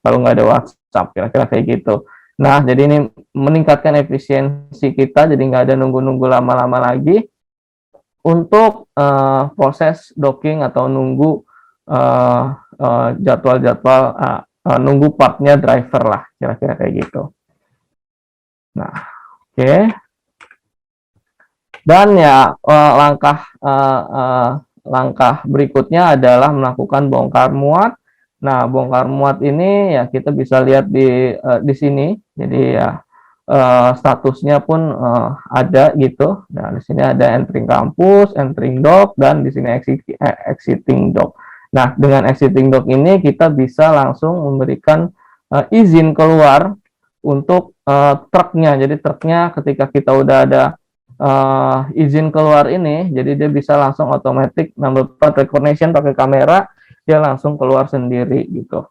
kalau nggak ada WhatsApp, kira-kira kayak gitu. Nah, jadi ini meningkatkan efisiensi kita, jadi nggak ada nunggu-nunggu lama-lama lagi untuk proses docking atau nunggu jadwal-jadwal nunggu partnya driver lah, kira-kira kayak gitu. Nah, oke. Dan ya langkah berikutnya adalah melakukan bongkar muat. Nah, bongkar muat ini ya kita bisa lihat di sini. Jadi ya statusnya pun ada gitu. Nah, di sini ada entering kampus, entering dock, dan di sini exiting dock. Nah, dengan exiting dock ini kita bisa langsung memberikan izin keluar untuk truknya. Jadi truknya ketika kita udah ada izin keluar ini, jadi dia bisa langsung otomatis number plate recognition pakai kamera, dia langsung keluar sendiri gitu.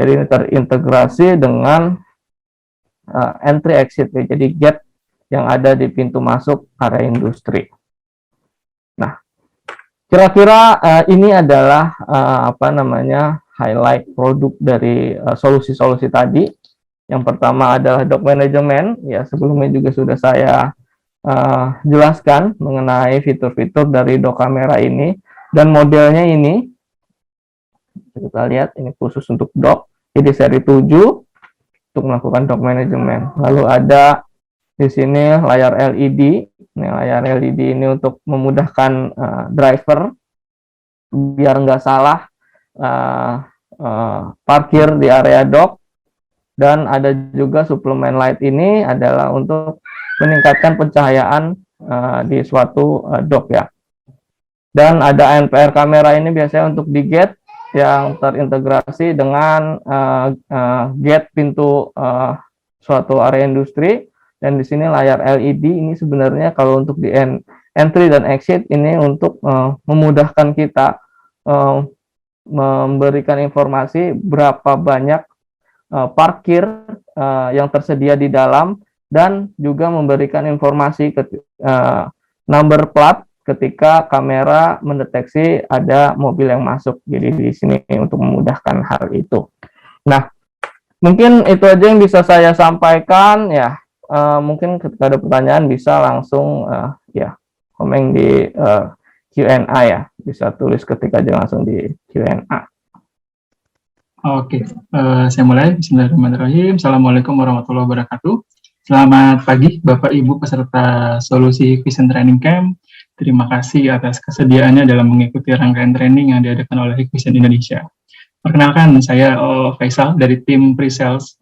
Jadi ini terintegrasi dengan entry exit, jadi gate yang ada di pintu masuk area industri. Nah, kira-kira ini adalah apa namanya, highlight produk dari solusi-solusi tadi. Yang pertama adalah dock management, ya sebelumnya juga sudah saya jelaskan mengenai fitur-fitur dari dock kamera ini, dan modelnya ini kita lihat ini khusus untuk dock, jadi seri 7 untuk melakukan dock management. Lalu ada di sini layar LED. Nah, layar LED ini untuk memudahkan driver biar nggak salah parkir di area dock. Dan ada juga suplemen light ini adalah untuk meningkatkan pencahayaan di suatu dock ya. Dan ada NPR kamera ini biasanya untuk di gate yang terintegrasi dengan gate pintu suatu area industri. Dan di sini layar LED ini sebenarnya kalau untuk di entry dan exit ini untuk memudahkan kita memberikan informasi berapa banyak parkir yang tersedia di dalam, dan juga memberikan informasi number plat ketika kamera mendeteksi ada mobil yang masuk. Jadi di sini untuk memudahkan hal itu. Nah, mungkin itu aja yang bisa saya sampaikan ya. Mungkin ketika ada pertanyaan bisa langsung ya komen di Q&A ya, bisa tulis ketik aja langsung di Q&A. Oke, saya mulai. Bismillahirrahmanirrahim. Assalamualaikum warahmatullahi wabarakatuh. Selamat pagi Bapak Ibu peserta Solusi Hikvision Training Camp. Terima kasih atas kesediaannya dalam mengikuti rangkaian training yang diadakan oleh Hikvision Indonesia. Perkenalkan, saya Faisal dari tim Pre-Sales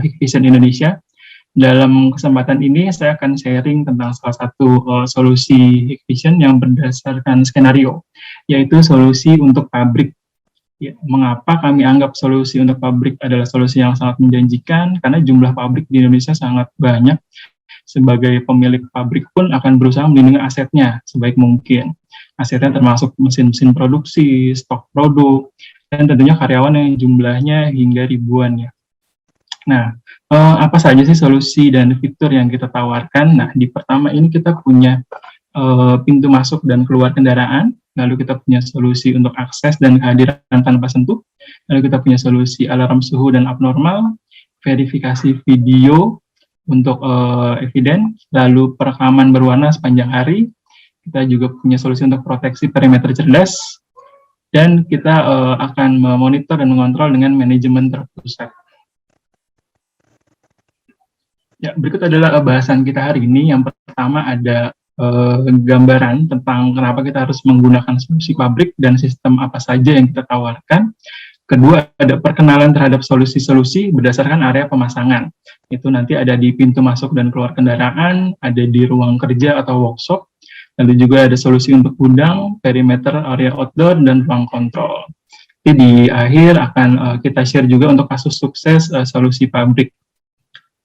Hikvision Indonesia. Dalam kesempatan ini saya akan sharing tentang salah satu solusi Hikvision yang berdasarkan skenario, yaitu solusi untuk pabrik. Ya, mengapa kami anggap solusi untuk pabrik adalah solusi yang sangat menjanjikan? Karena jumlah pabrik di Indonesia sangat banyak. Sebagai pemilik pabrik pun akan berusaha melindungi asetnya sebaik mungkin. Asetnya termasuk mesin-mesin produksi, stok produk, dan tentunya karyawan yang jumlahnya hingga ribuan ya. Nah, apa saja sih solusi dan fitur yang kita tawarkan? Nah, di pertama ini kita punya pintu masuk dan keluar kendaraan, lalu kita punya solusi untuk akses dan kehadiran tanpa sentuh, lalu kita punya solusi alarm suhu dan abnormal, verifikasi video untuk eviden, lalu perekaman berwarna sepanjang hari, kita juga punya solusi untuk proteksi perimeter cerdas, dan kita akan memonitor dan mengontrol dengan manajemen terpusat. Ya, berikut adalah bahasan kita hari ini. Yang pertama ada gambaran tentang kenapa kita harus menggunakan solusi pabrik dan sistem apa saja yang kita tawarkan. Kedua, ada perkenalan terhadap solusi-solusi berdasarkan area pemasangan. Itu nanti ada di pintu masuk dan keluar kendaraan, ada di ruang kerja atau workshop, lalu juga ada solusi untuk gudang, perimeter, area outdoor, dan ruang kontrol. Jadi di akhir akan kita share juga untuk kasus sukses solusi pabrik.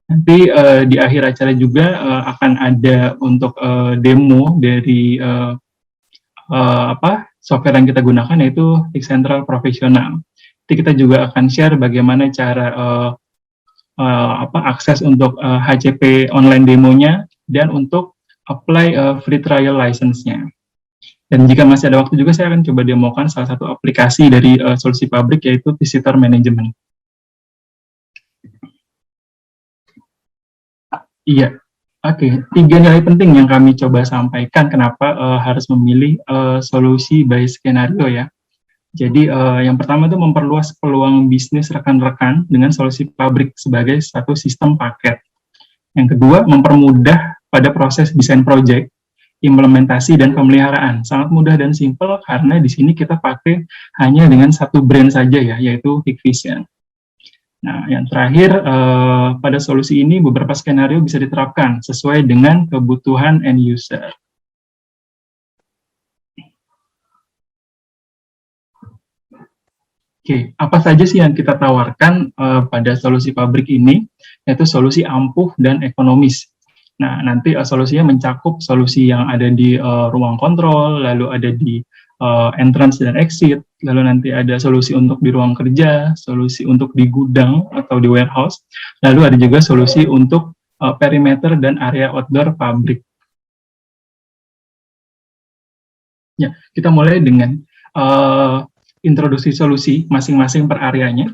Nanti di akhir acara juga akan ada untuk demo dari software yang kita gunakan, yaitu Hikcentral Professional. Nanti kita juga akan share bagaimana cara akses untuk HCP online demonya dan untuk apply free trial license-nya. Dan jika masih ada waktu juga saya akan coba demokan salah satu aplikasi dari solusi pabrik, yaitu Visitor Management. Iya, oke. 3 nilai penting yang kami coba sampaikan kenapa harus memilih solusi by skenario ya. Jadi yang pertama itu memperluas peluang bisnis rekan-rekan dengan solusi pabrik sebagai satu sistem paket. Yang kedua, mempermudah pada proses desain project, implementasi, dan pemeliharaan. Sangat mudah dan simpel karena di sini kita pakai hanya dengan satu brand saja ya, yaitu Hikvision. Nah, yang terakhir, pada solusi ini beberapa skenario bisa diterapkan sesuai dengan kebutuhan end user. Oke, apa saja sih yang kita tawarkan pada solusi pabrik ini, yaitu solusi ampuh dan ekonomis. Nah, nanti solusinya mencakup solusi yang ada di ruang kontrol, lalu ada di entrance dan exit, lalu nanti ada solusi untuk di ruang kerja, solusi untuk di gudang atau di warehouse, lalu ada juga solusi untuk perimeter dan area outdoor pabrik. Ya, kita mulai dengan introduksi solusi masing-masing per areanya.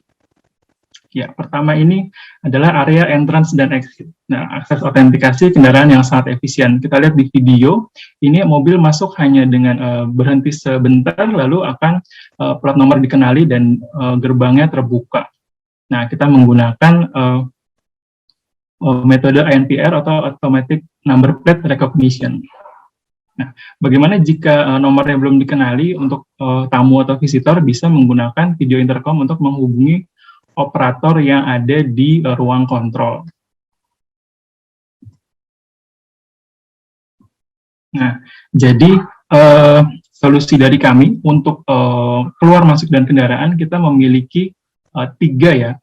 Ya, pertama ini adalah area entrance dan exit. Nah, akses autentikasi kendaraan yang sangat efisien. Kita lihat di video, ini mobil masuk hanya dengan berhenti sebentar, lalu akan plat nomor dikenali dan gerbangnya terbuka. Nah, kita menggunakan metode ANPR atau Automatic Number Plate Recognition. Nah, bagaimana jika nomornya belum dikenali? Untuk tamu atau visitor bisa menggunakan video intercom untuk menghubungi operator yang ada di ruang kontrol. Nah, jadi solusi dari kami untuk keluar masuk dan kendaraan, kita memiliki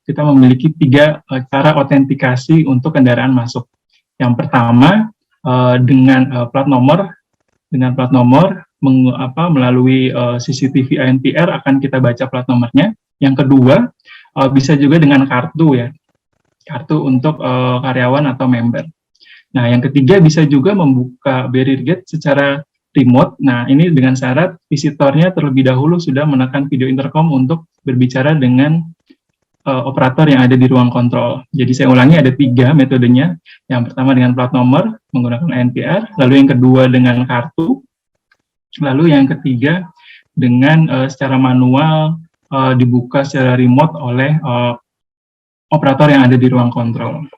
kita memiliki tiga cara autentikasi untuk kendaraan masuk. Yang pertama dengan plat nomor, melalui CCTV ANPR akan kita baca plat nomornya. Yang kedua bisa juga dengan kartu ya, kartu untuk karyawan atau member. Nah, yang ketiga bisa juga membuka barrier gate secara remote. Nah, ini dengan syarat visitornya terlebih dahulu sudah menekan video intercom untuk berbicara dengan operator yang ada di ruang kontrol. Jadi saya ulangi, ada tiga metodenya. Yang pertama dengan plat nomor menggunakan ANPR, lalu yang kedua dengan kartu, lalu yang ketiga dengan secara manual dibuka secara remote oleh operator yang ada di ruang kontrol.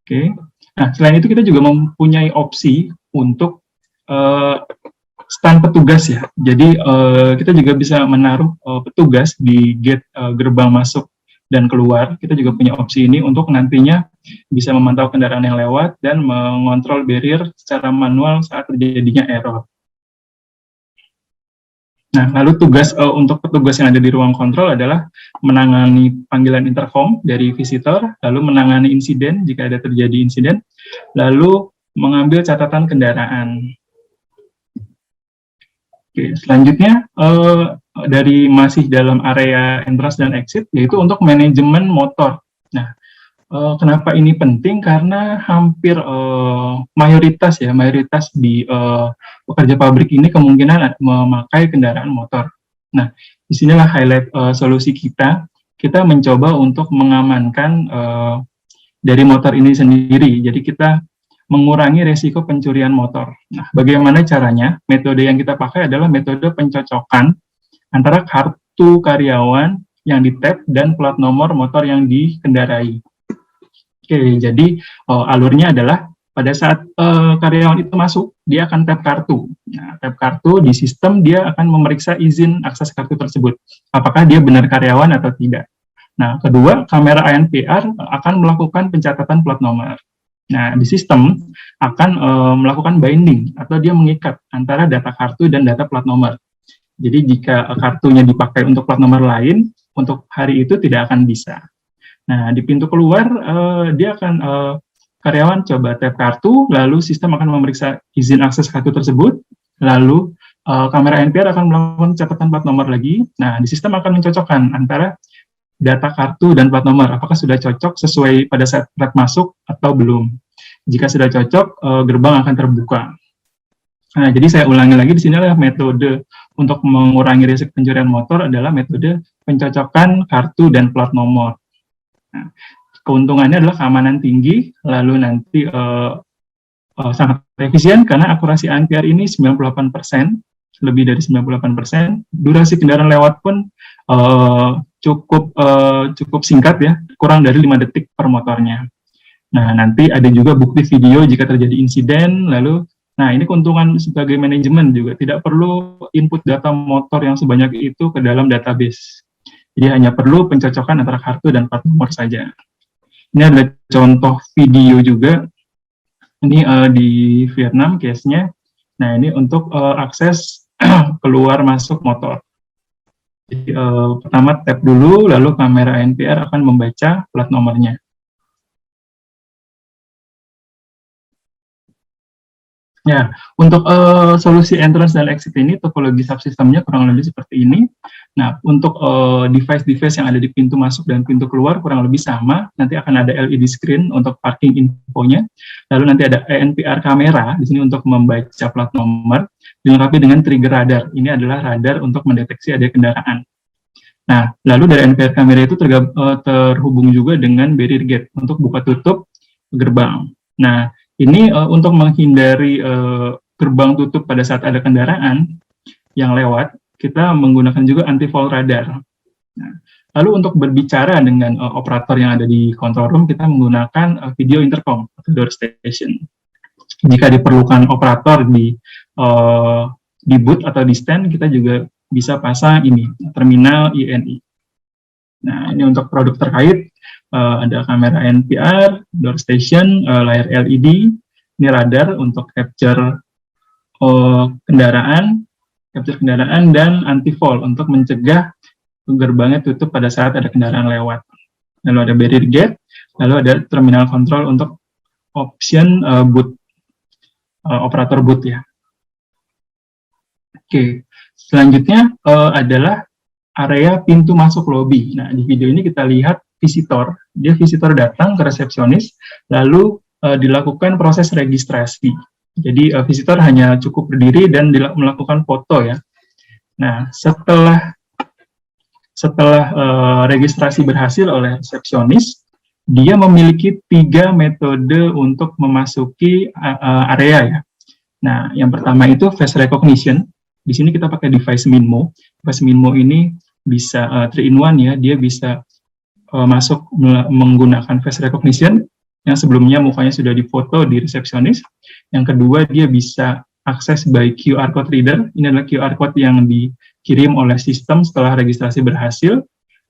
Oke. Nah, selain itu kita juga mempunyai opsi untuk stand petugas ya. Jadi kita juga bisa menaruh petugas di gate gerbang masuk dan keluar. Kita juga punya opsi ini untuk nantinya bisa memantau kendaraan yang lewat dan mengontrol barrier secara manual saat terjadinya error. Nah, lalu tugas untuk petugas yang ada di ruang kontrol adalah menangani panggilan intercom dari visitor, lalu menangani insiden jika ada terjadi insiden, lalu mengambil catatan kendaraan. Oke, selanjutnya dari masih dalam area entrance dan exit, yaitu untuk manajemen motor. Nah, kenapa ini penting? Karena hampir mayoritas di pekerja pabrik ini kemungkinan memakai kendaraan motor. Nah, disinilah highlight solusi kita. Kita mencoba untuk mengamankan dari motor ini sendiri. Jadi kita mengurangi resiko pencurian motor. Nah, bagaimana caranya? Metode yang kita pakai adalah metode pencocokan antara kartu karyawan yang di-tap dan plat nomor motor yang dikendarai. Oke, jadi alurnya adalah pada saat karyawan itu masuk, dia akan tap kartu. Nah, tap kartu di sistem, dia akan memeriksa izin akses kartu tersebut. Apakah dia benar karyawan atau tidak. Nah, kedua, kamera ANPR akan melakukan pencatatan plat nomor. Nah, di sistem akan melakukan binding atau dia mengikat antara data kartu dan data plat nomor. Jadi jika kartunya dipakai untuk plat nomor lain, untuk hari itu tidak akan bisa. Nah, di pintu keluar dia akan karyawan coba tap kartu, lalu sistem akan memeriksa izin akses kartu tersebut, lalu kamera NPR akan melakukan catatan plat nomor lagi. Nah, di sistem akan mencocokkan antara data kartu dan plat nomor, apakah sudah cocok sesuai pada saat plat masuk atau belum. Jika sudah cocok, gerbang akan terbuka. Nah, jadi saya ulangi lagi, di sini adalah metode untuk mengurangi risiko pencurian motor adalah metode pencocokan kartu dan plat nomor. Nah, keuntungannya adalah keamanan tinggi, lalu nanti sangat efisien karena akurasi ANPR ini 98%, lebih dari 98%. Durasi kendaraan lewat pun cukup singkat ya, kurang dari 5 detik per motornya. Nah, nanti ada juga bukti video jika terjadi insiden, lalu nah ini keuntungan sebagai manajemen juga, tidak perlu input data motor yang sebanyak itu ke dalam database. Jadi hanya perlu pencocokan antara kartu dan plat nomor saja. Ini ada contoh video juga, ini di Vietnam case-nya. Nah, ini untuk akses keluar masuk motor. Jadi, pertama tap dulu, lalu kamera NPR akan membaca plat nomornya. Ya, untuk solusi entrance dan exit ini, topologi subsistemnya kurang lebih seperti ini. Nah, untuk device-device yang ada di pintu masuk dan pintu keluar kurang lebih sama. Nanti akan ada LED screen untuk parking infonya. Lalu nanti ada ANPR kamera di sini untuk membaca plat nomor, dilengkapi dengan trigger radar. Ini adalah radar untuk mendeteksi ada kendaraan. Nah, lalu dari ANPR kamera itu terhubung juga dengan barrier gate untuk buka tutup gerbang. Nah, ini untuk menghindari gerbang tutup pada saat ada kendaraan yang lewat, kita menggunakan juga anti-fall radar. Nah, lalu untuk berbicara dengan operator yang ada di control room, kita menggunakan video intercom atau door station. Jika diperlukan operator di booth atau di stand, kita juga bisa pasang ini, terminal INI. Nah, ini untuk produk terkait, ada kamera NPR, door station, layar LED, ini radar untuk capture kendaraan, dan anti-fall untuk mencegah gerbangnya tutup pada saat ada kendaraan lewat. Lalu ada barrier gate, lalu ada terminal control untuk option boot, operator boot ya. Oke, selanjutnya adalah area pintu masuk lobi. Nah, di video ini kita lihat visitor. Dia visitor datang ke resepsionis, lalu dilakukan proses registrasi. Jadi visitor hanya cukup berdiri dan melakukan foto ya. Nah, setelah registrasi berhasil oleh resepsionis, dia memiliki 3 metode untuk memasuki area ya. Nah, yang pertama itu face recognition. Di sini kita pakai device Minmo. Device Minmo ini bisa 3-in-1 ya, dia bisa masuk menggunakan face recognition, yang sebelumnya mukanya sudah difoto di resepsionis. Yang kedua, dia bisa akses by QR code reader. Ini adalah QR code yang dikirim oleh sistem setelah registrasi berhasil.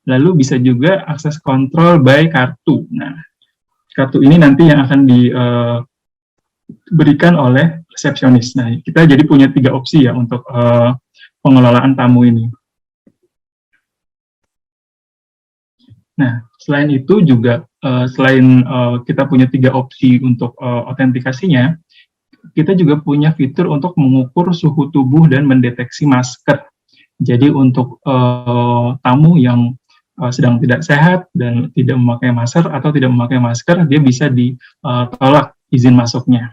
Lalu bisa juga akses kontrol by kartu. Nah, kartu ini nanti yang akan diberikan oleh resepsionis. Nah, kita jadi punya 3 opsi ya untuk pengelolaan tamu ini. Nah, selain itu juga, selain kita punya 3 opsi untuk autentikasinya, kita juga punya fitur untuk mengukur suhu tubuh dan mendeteksi masker. Jadi untuk tamu yang sedang tidak sehat dan tidak memakai masker atau tidak memakai masker, dia bisa ditolak izin masuknya.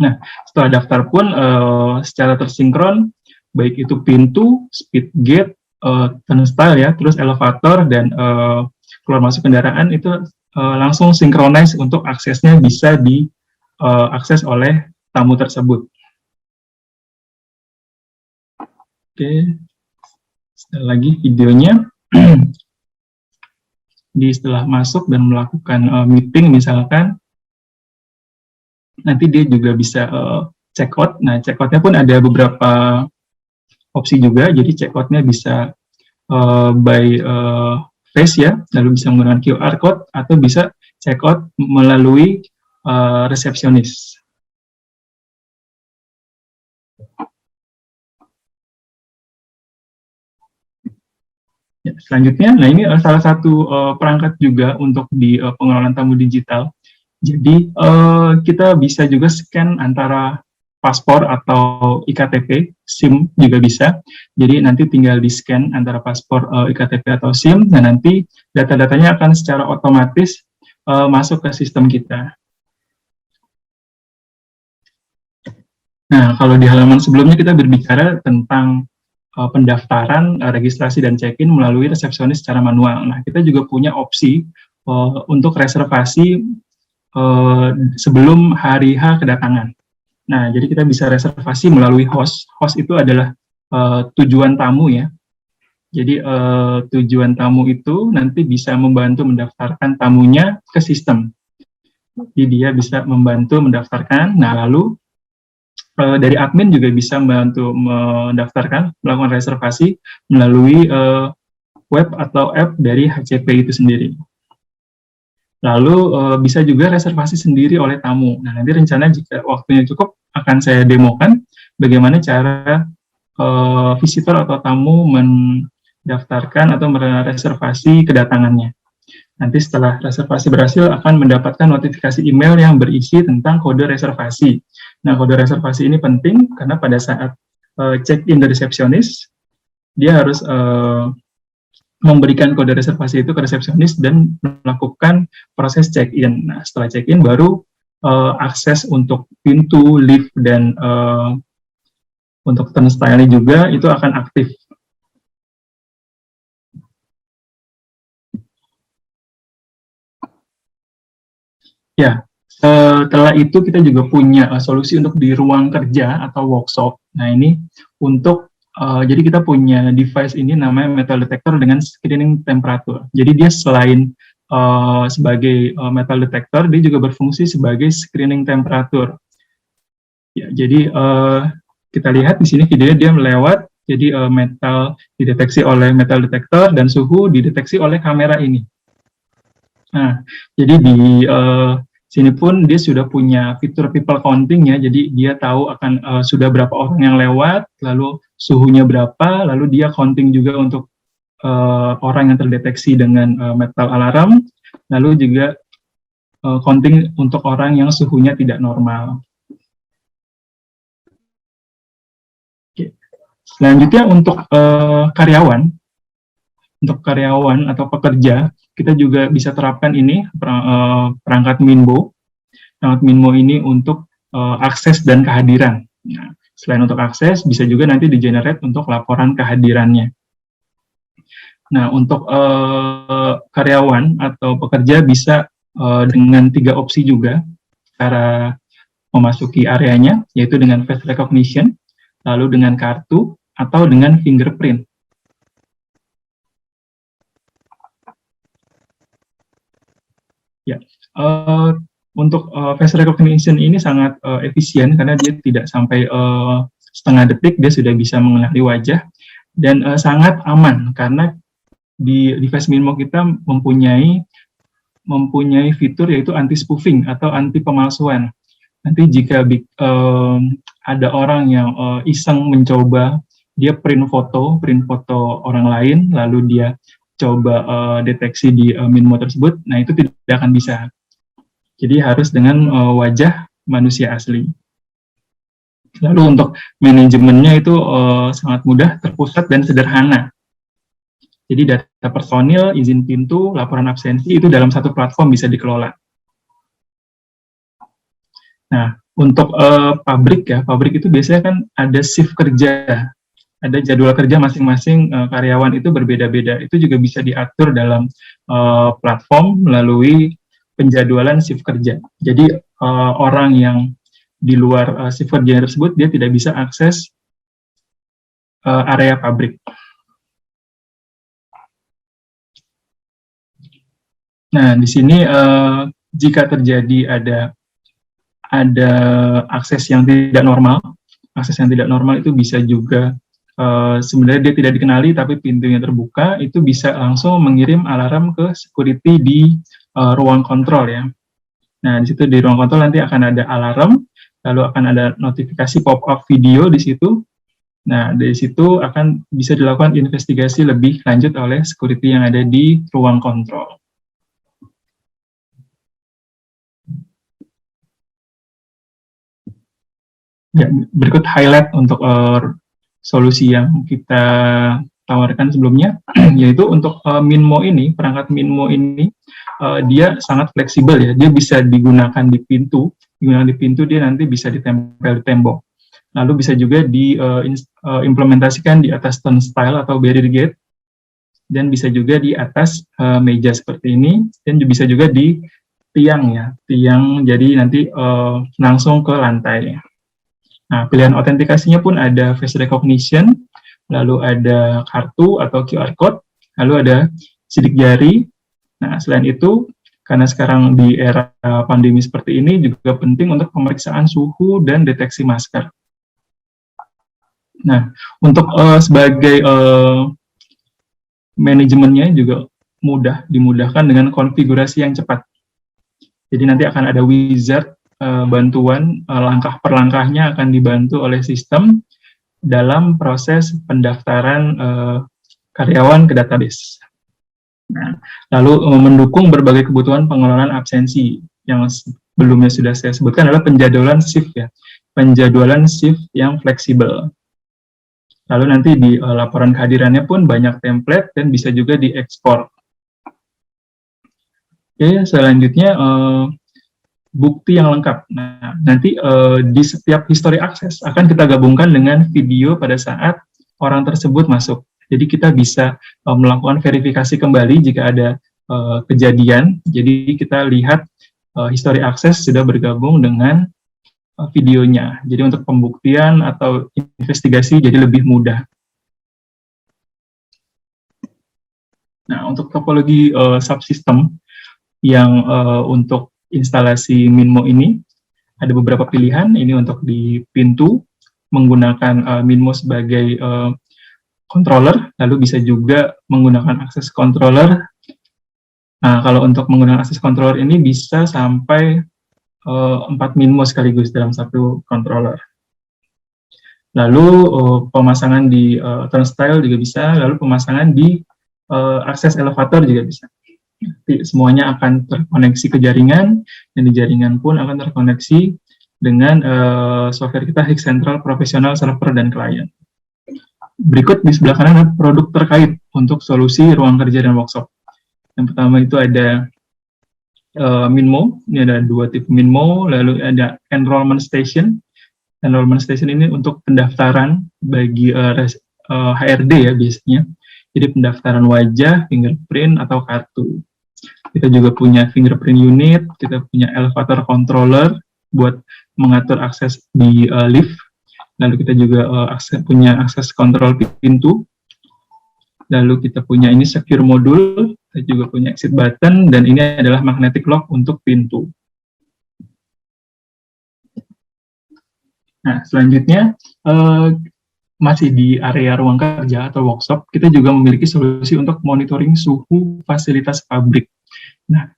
Nah, setelah daftar pun secara tersinkron, baik itu pintu, speed gate, turnstile ya, terus elevator dan keluar masuk kendaraan itu langsung synchronize untuk aksesnya bisa diakses oleh tamu tersebut. Oke, setelah lagi videonya. Setelah masuk dan melakukan meeting misalkan, nanti dia juga bisa check out. Nah, check out-nya pun ada beberapa opsi juga. Jadi check out-nya bisa by face ya, lalu bisa menggunakan QR code atau bisa check out melalui resepsionis. Ya, selanjutnya, nah ini salah satu perangkat juga untuk di pengelolaan tamu digital. Jadi kita bisa juga scan antara paspor atau iktp, SIM juga bisa. Jadi nanti tinggal di scan antara paspor, iktp atau SIM, dan nanti data-datanya akan secara otomatis masuk ke sistem kita. Nah, kalau di halaman sebelumnya kita berbicara tentang pendaftaran, registrasi, dan check-in melalui resepsionis secara manual. Nah, kita juga punya opsi untuk reservasi sebelum hari H kedatangan. Nah, jadi kita bisa reservasi melalui host. Host itu adalah tujuan tamu ya. Jadi tujuan tamu itu nanti bisa membantu mendaftarkan tamunya ke sistem. Jadi dia bisa membantu mendaftarkan. Nah, lalu dari admin juga bisa membantu mendaftarkan, melakukan reservasi melalui web atau app dari HCP itu sendiri. Lalu bisa juga reservasi sendiri oleh tamu. Nah, nanti rencana jika waktunya cukup akan saya demokan bagaimana cara visitor atau tamu mendaftarkan atau mereservasi kedatangannya. Nanti setelah reservasi berhasil akan mendapatkan notifikasi email yang berisi tentang kode reservasi. Nah, kode reservasi ini penting karena pada saat check-in dari resepsionis, dia harus memberikan kode reservasi itu ke resepsionis dan melakukan proses check-in. Nah, setelah check-in baru akses untuk pintu, lift, dan untuk turnstile juga itu akan aktif. Ya, setelah itu kita juga punya solusi untuk di ruang kerja atau workshop. Nah, ini untuk jadi kita punya device ini namanya metal detector dengan screening temperatur. Jadi dia selain sebagai metal detector, dia juga berfungsi sebagai screening temperatur. Ya, jadi kita lihat di sini videonya dia melewat, Jadi metal dideteksi oleh metal detector dan suhu dideteksi oleh kamera ini. Nah, jadi di sini pun dia sudah punya fitur people counting ya, jadi dia tahu akan sudah berapa orang yang lewat, lalu suhunya berapa, lalu dia counting juga untuk orang yang terdeteksi dengan metal alarm, lalu juga counting untuk orang yang suhunya tidak normal. Oke. Selanjutnya untuk karyawan atau pekerja, kita juga bisa terapkan ini perangkat Minbo. Perangkat Minbo ini untuk akses dan kehadiran. Nah, selain untuk akses, bisa juga nanti di-generate untuk laporan kehadirannya. Nah, untuk karyawan atau pekerja bisa dengan 3 opsi juga cara memasuki areanya, yaitu dengan face recognition, lalu dengan kartu, atau dengan fingerprint. Ya, untuk face recognition ini sangat efisien karena dia tidak sampai setengah detik dia sudah bisa mengenali wajah, dan sangat aman karena di device Minmo kita mempunyai fitur yaitu anti spoofing atau anti pemalsuan. Nanti jika ada orang yang iseng mencoba, dia print foto orang lain, lalu dia coba deteksi di Minmo tersebut, nah itu tidak akan bisa. Jadi harus dengan wajah manusia asli. Lalu untuk manajemennya itu sangat mudah, terpusat, dan sederhana. Jadi data personil, izin pintu, laporan absensi itu dalam satu platform bisa dikelola. Nah, untuk pabrik itu biasanya kan ada shift kerja, ada jadwal kerja masing-masing karyawan itu berbeda-beda. Itu juga bisa diatur dalam platform melalui penjadwalan shift kerja. Jadi orang yang di luar shift kerja tersebut dia tidak bisa akses area pabrik. Nah, di sini jika terjadi ada akses yang tidak normal, itu bisa juga sebenarnya dia tidak dikenali tapi pintunya terbuka, itu bisa langsung mengirim alarm ke security di ruang kontrol ya. Nah, di situ di ruang kontrol nanti akan ada alarm, lalu akan ada notifikasi pop-up video di situ. Nah, dari situ akan bisa dilakukan investigasi lebih lanjut oleh security yang ada di ruang kontrol. Ya, berikut highlight untuk solusi yang kita tawarkan sebelumnya, yaitu untuk Minmo ini, perangkat Minmo ini, dia sangat fleksibel ya, dia bisa digunakan di pintu dia nanti bisa ditempel di tembok, lalu bisa juga diimplementasikan di atas turnstile atau barrier gate, dan bisa juga di atas meja seperti ini, dan bisa juga di tiang ya, jadi nanti langsung ke lantai. Nah, pilihan autentikasinya pun ada face recognition, lalu ada kartu atau QR code, lalu ada sidik jari. Nah, selain itu, karena sekarang di era pandemi seperti ini, juga penting untuk pemeriksaan suhu dan deteksi masker. Nah, untuk sebagai manajemennya juga dimudahkan dengan konfigurasi yang cepat. Jadi nanti akan ada wizard bantuan langkah per langkahnya akan dibantu oleh sistem dalam proses pendaftaran karyawan ke database. Nah, lalu mendukung berbagai kebutuhan pengelolaan absensi yang sebelumnya sudah saya sebutkan adalah penjadwalan shift ya, penjadwalan shift yang fleksibel. Lalu nanti di laporan kehadirannya pun banyak template dan bisa juga diekspor. Oke, selanjutnya bukti yang lengkap. Nah, nanti di setiap history akses akan kita gabungkan dengan video pada saat orang tersebut masuk. Jadi kita bisa melakukan verifikasi kembali jika ada kejadian. Jadi kita lihat history akses sudah bergabung dengan videonya. Jadi untuk pembuktian atau investigasi jadi lebih mudah. Nah, untuk topologi subsystem yang untuk instalasi Minmo ini, ada beberapa pilihan. Ini untuk di pintu, menggunakan Minmo sebagai controller, lalu bisa juga menggunakan akses controller. Nah, kalau untuk menggunakan akses controller ini bisa sampai 4 Minmo sekaligus dalam satu controller. Lalu pemasangan di turnstile juga bisa, lalu pemasangan di akses elevator juga bisa. Jadi, semuanya akan terkoneksi ke jaringan, dan di jaringan pun akan terkoneksi dengan software kita HIG Central Professional Server dan Client. Berikut di sebelah kanan ada produk terkait untuk solusi ruang kerja dan workshop. Yang pertama itu ada Minmo, ini ada 2 tipe Minmo, lalu ada Enrollment Station. Enrollment Station ini untuk pendaftaran bagi HRD ya biasanya. Jadi pendaftaran wajah, fingerprint, atau kartu. Kita juga punya fingerprint unit, kita punya elevator controller buat mengatur akses di lift. Lalu kita juga punya akses kontrol pintu. Lalu kita punya ini secure modul, kita juga punya exit button, dan ini adalah magnetic lock untuk pintu. Nah, selanjutnya masih di area ruang kerja atau workshop, kita juga memiliki solusi untuk monitoring suhu fasilitas pabrik. Nah,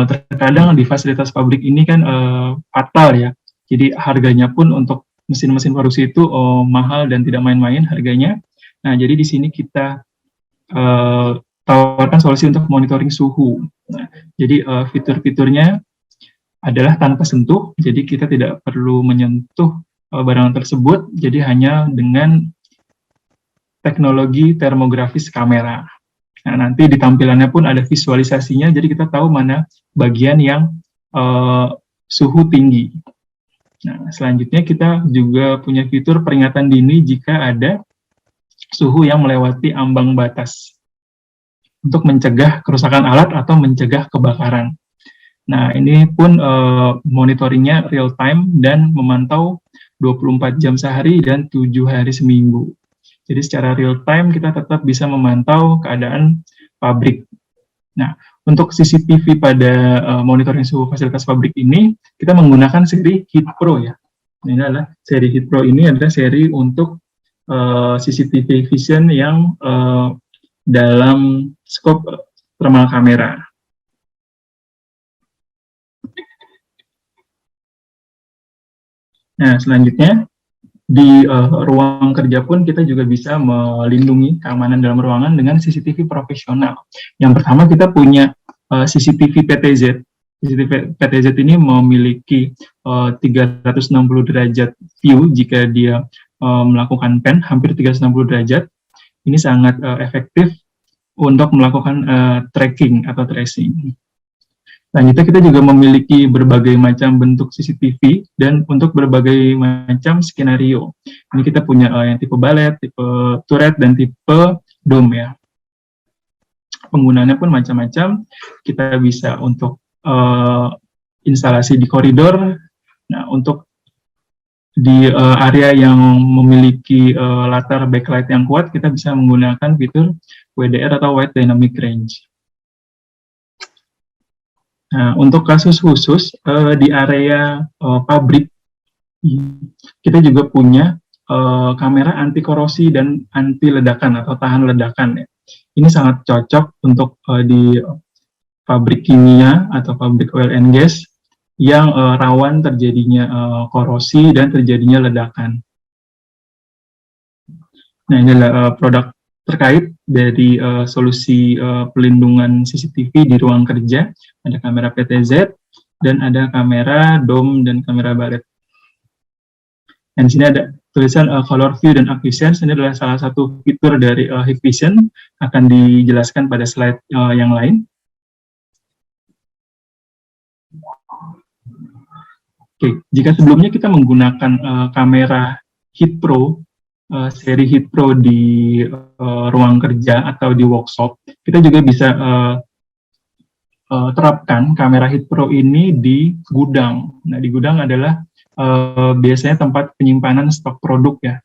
terkadang di fasilitas pabrik ini kan fatal ya, jadi harganya pun untuk mesin-mesin produksi itu mahal dan tidak main-main harganya. Nah, jadi di sini kita tawarkan solusi untuk monitoring suhu. Nah, jadi fitur-fiturnya adalah tanpa sentuh, jadi kita tidak perlu menyentuh barang tersebut, jadi hanya dengan teknologi termografis kamera. Nah, nanti di tampilannya pun ada visualisasinya, jadi kita tahu mana bagian yang suhu tinggi. Nah, selanjutnya kita juga punya fitur peringatan dini jika ada suhu yang melewati ambang batas untuk mencegah kerusakan alat atau mencegah kebakaran. Nah, ini pun monitoringnya real time dan memantau 24 jam sehari dan 7 hari seminggu. Jadi secara real time kita tetap bisa memantau keadaan pabrik. Nah, untuk CCTV pada monitoring suhu fasilitas pabrik ini, kita menggunakan seri Heat Pro ya. Ini adalah seri Heat Pro ini adalah seri untuk CCTV vision yang dalam skop thermal kamera. Nah, selanjutnya di ruang kerja pun kita juga bisa melindungi keamanan dalam ruangan dengan CCTV profesional. Yang pertama kita punya CCTV PTZ. CCTV PTZ ini memiliki 360 derajat view jika dia melakukan pan hampir 360 derajat. Ini sangat efektif untuk melakukan tracking atau tracing. Selanjutnya kita juga memiliki berbagai macam bentuk CCTV dan untuk berbagai macam skenario. Ini kita punya yang tipe balet, tipe turret, dan tipe dome ya. Penggunaannya pun macam-macam. Kita bisa untuk instalasi di koridor. Nah, untuk di area yang memiliki latar backlight yang kuat, kita bisa menggunakan fitur WDR atau Wide Dynamic Range. Nah, untuk kasus khusus di area pabrik, kita juga punya kamera anti korosi dan anti ledakan atau tahan ledakan. Ya. Ini sangat cocok untuk di pabrik kimia atau pabrik oil and gas yang rawan terjadinya korosi dan terjadinya ledakan. Nah, ini adalah produk terkait dari solusi pelindungan CCTV di ruang kerja. Ada kamera PTZ dan ada kamera dome dan kamera baret. Dan di sini ada tulisan color view dan acquisitions. Ini adalah salah satu fitur dari Hikvision, akan dijelaskan pada slide yang lain. Oke, jika sebelumnya kita menggunakan kamera Heat Pro, seri Heat Pro di ruang kerja atau di workshop, kita juga bisa terapkan kamera Heat Pro ini di gudang. Nah, di gudang adalah biasanya tempat penyimpanan stok produk ya.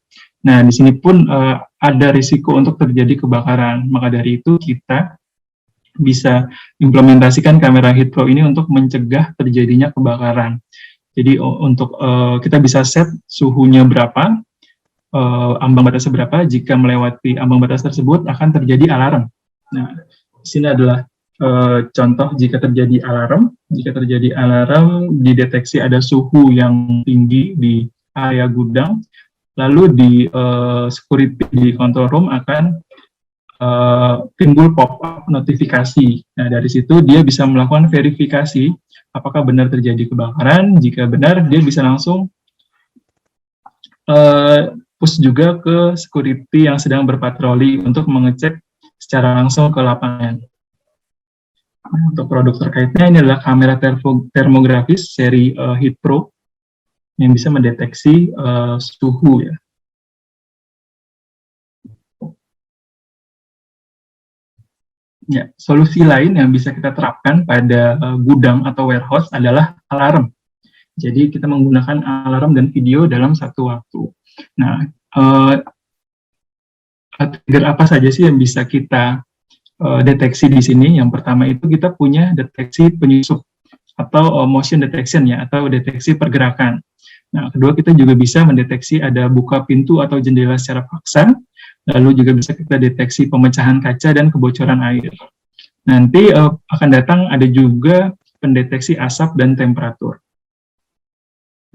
Nah, di sini pun ada risiko untuk terjadi kebakaran. Maka dari itu kita bisa implementasikan kamera Heat Pro ini untuk mencegah terjadinya kebakaran. Jadi untuk kita bisa set suhunya berapa, ambang batas seberapa. Jika melewati ambang batas tersebut akan terjadi alarm. Nah, di sini adalah contoh jika terjadi alarm. Jika terjadi alarm, dideteksi ada suhu yang tinggi di area gudang, lalu di security di control room akan timbul pop-up notifikasi. Nah, dari situ dia bisa melakukan verifikasi apakah benar terjadi kebakaran. Jika benar, dia bisa langsung push juga ke security yang sedang berpatroli untuk mengecek secara langsung ke lapangan. Untuk produk terkaitnya ini adalah kamera termografis seri Heat Pro yang bisa mendeteksi suhu ya. Ya, solusi lain yang bisa kita terapkan pada gudang atau warehouse adalah alarm. Jadi kita menggunakan alarm dan video dalam satu waktu. Nah, trigger apa saja sih yang bisa kita deteksi di sini? Yang pertama itu kita punya deteksi penyusup atau motion detection ya, atau deteksi pergerakan. Nah, kedua kita juga bisa mendeteksi ada buka pintu atau jendela secara paksa. Lalu juga bisa kita deteksi pemecahan kaca dan kebocoran air. Nanti akan datang ada juga pendeteksi asap dan temperatur.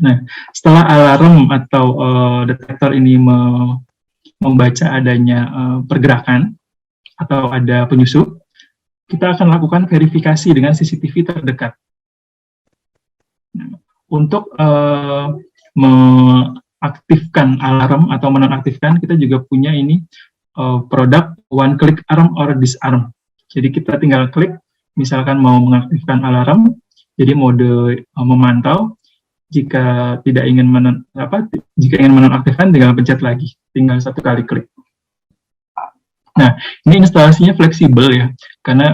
Nah, setelah alarm atau detektor ini membaca adanya pergerakan atau ada penyusup, kita akan lakukan verifikasi dengan CCTV terdekat. Nah, untuk mengaktifkan alarm atau menonaktifkan, kita juga punya ini produk one click arm or disarm. Jadi kita tinggal klik, misalkan mau mengaktifkan alarm, jadi mode memantau. Jika tidak ingin jika ingin menonaktifkan, tinggal pencet lagi, tinggal satu kali klik. Nah, ini instalasinya fleksibel ya, karena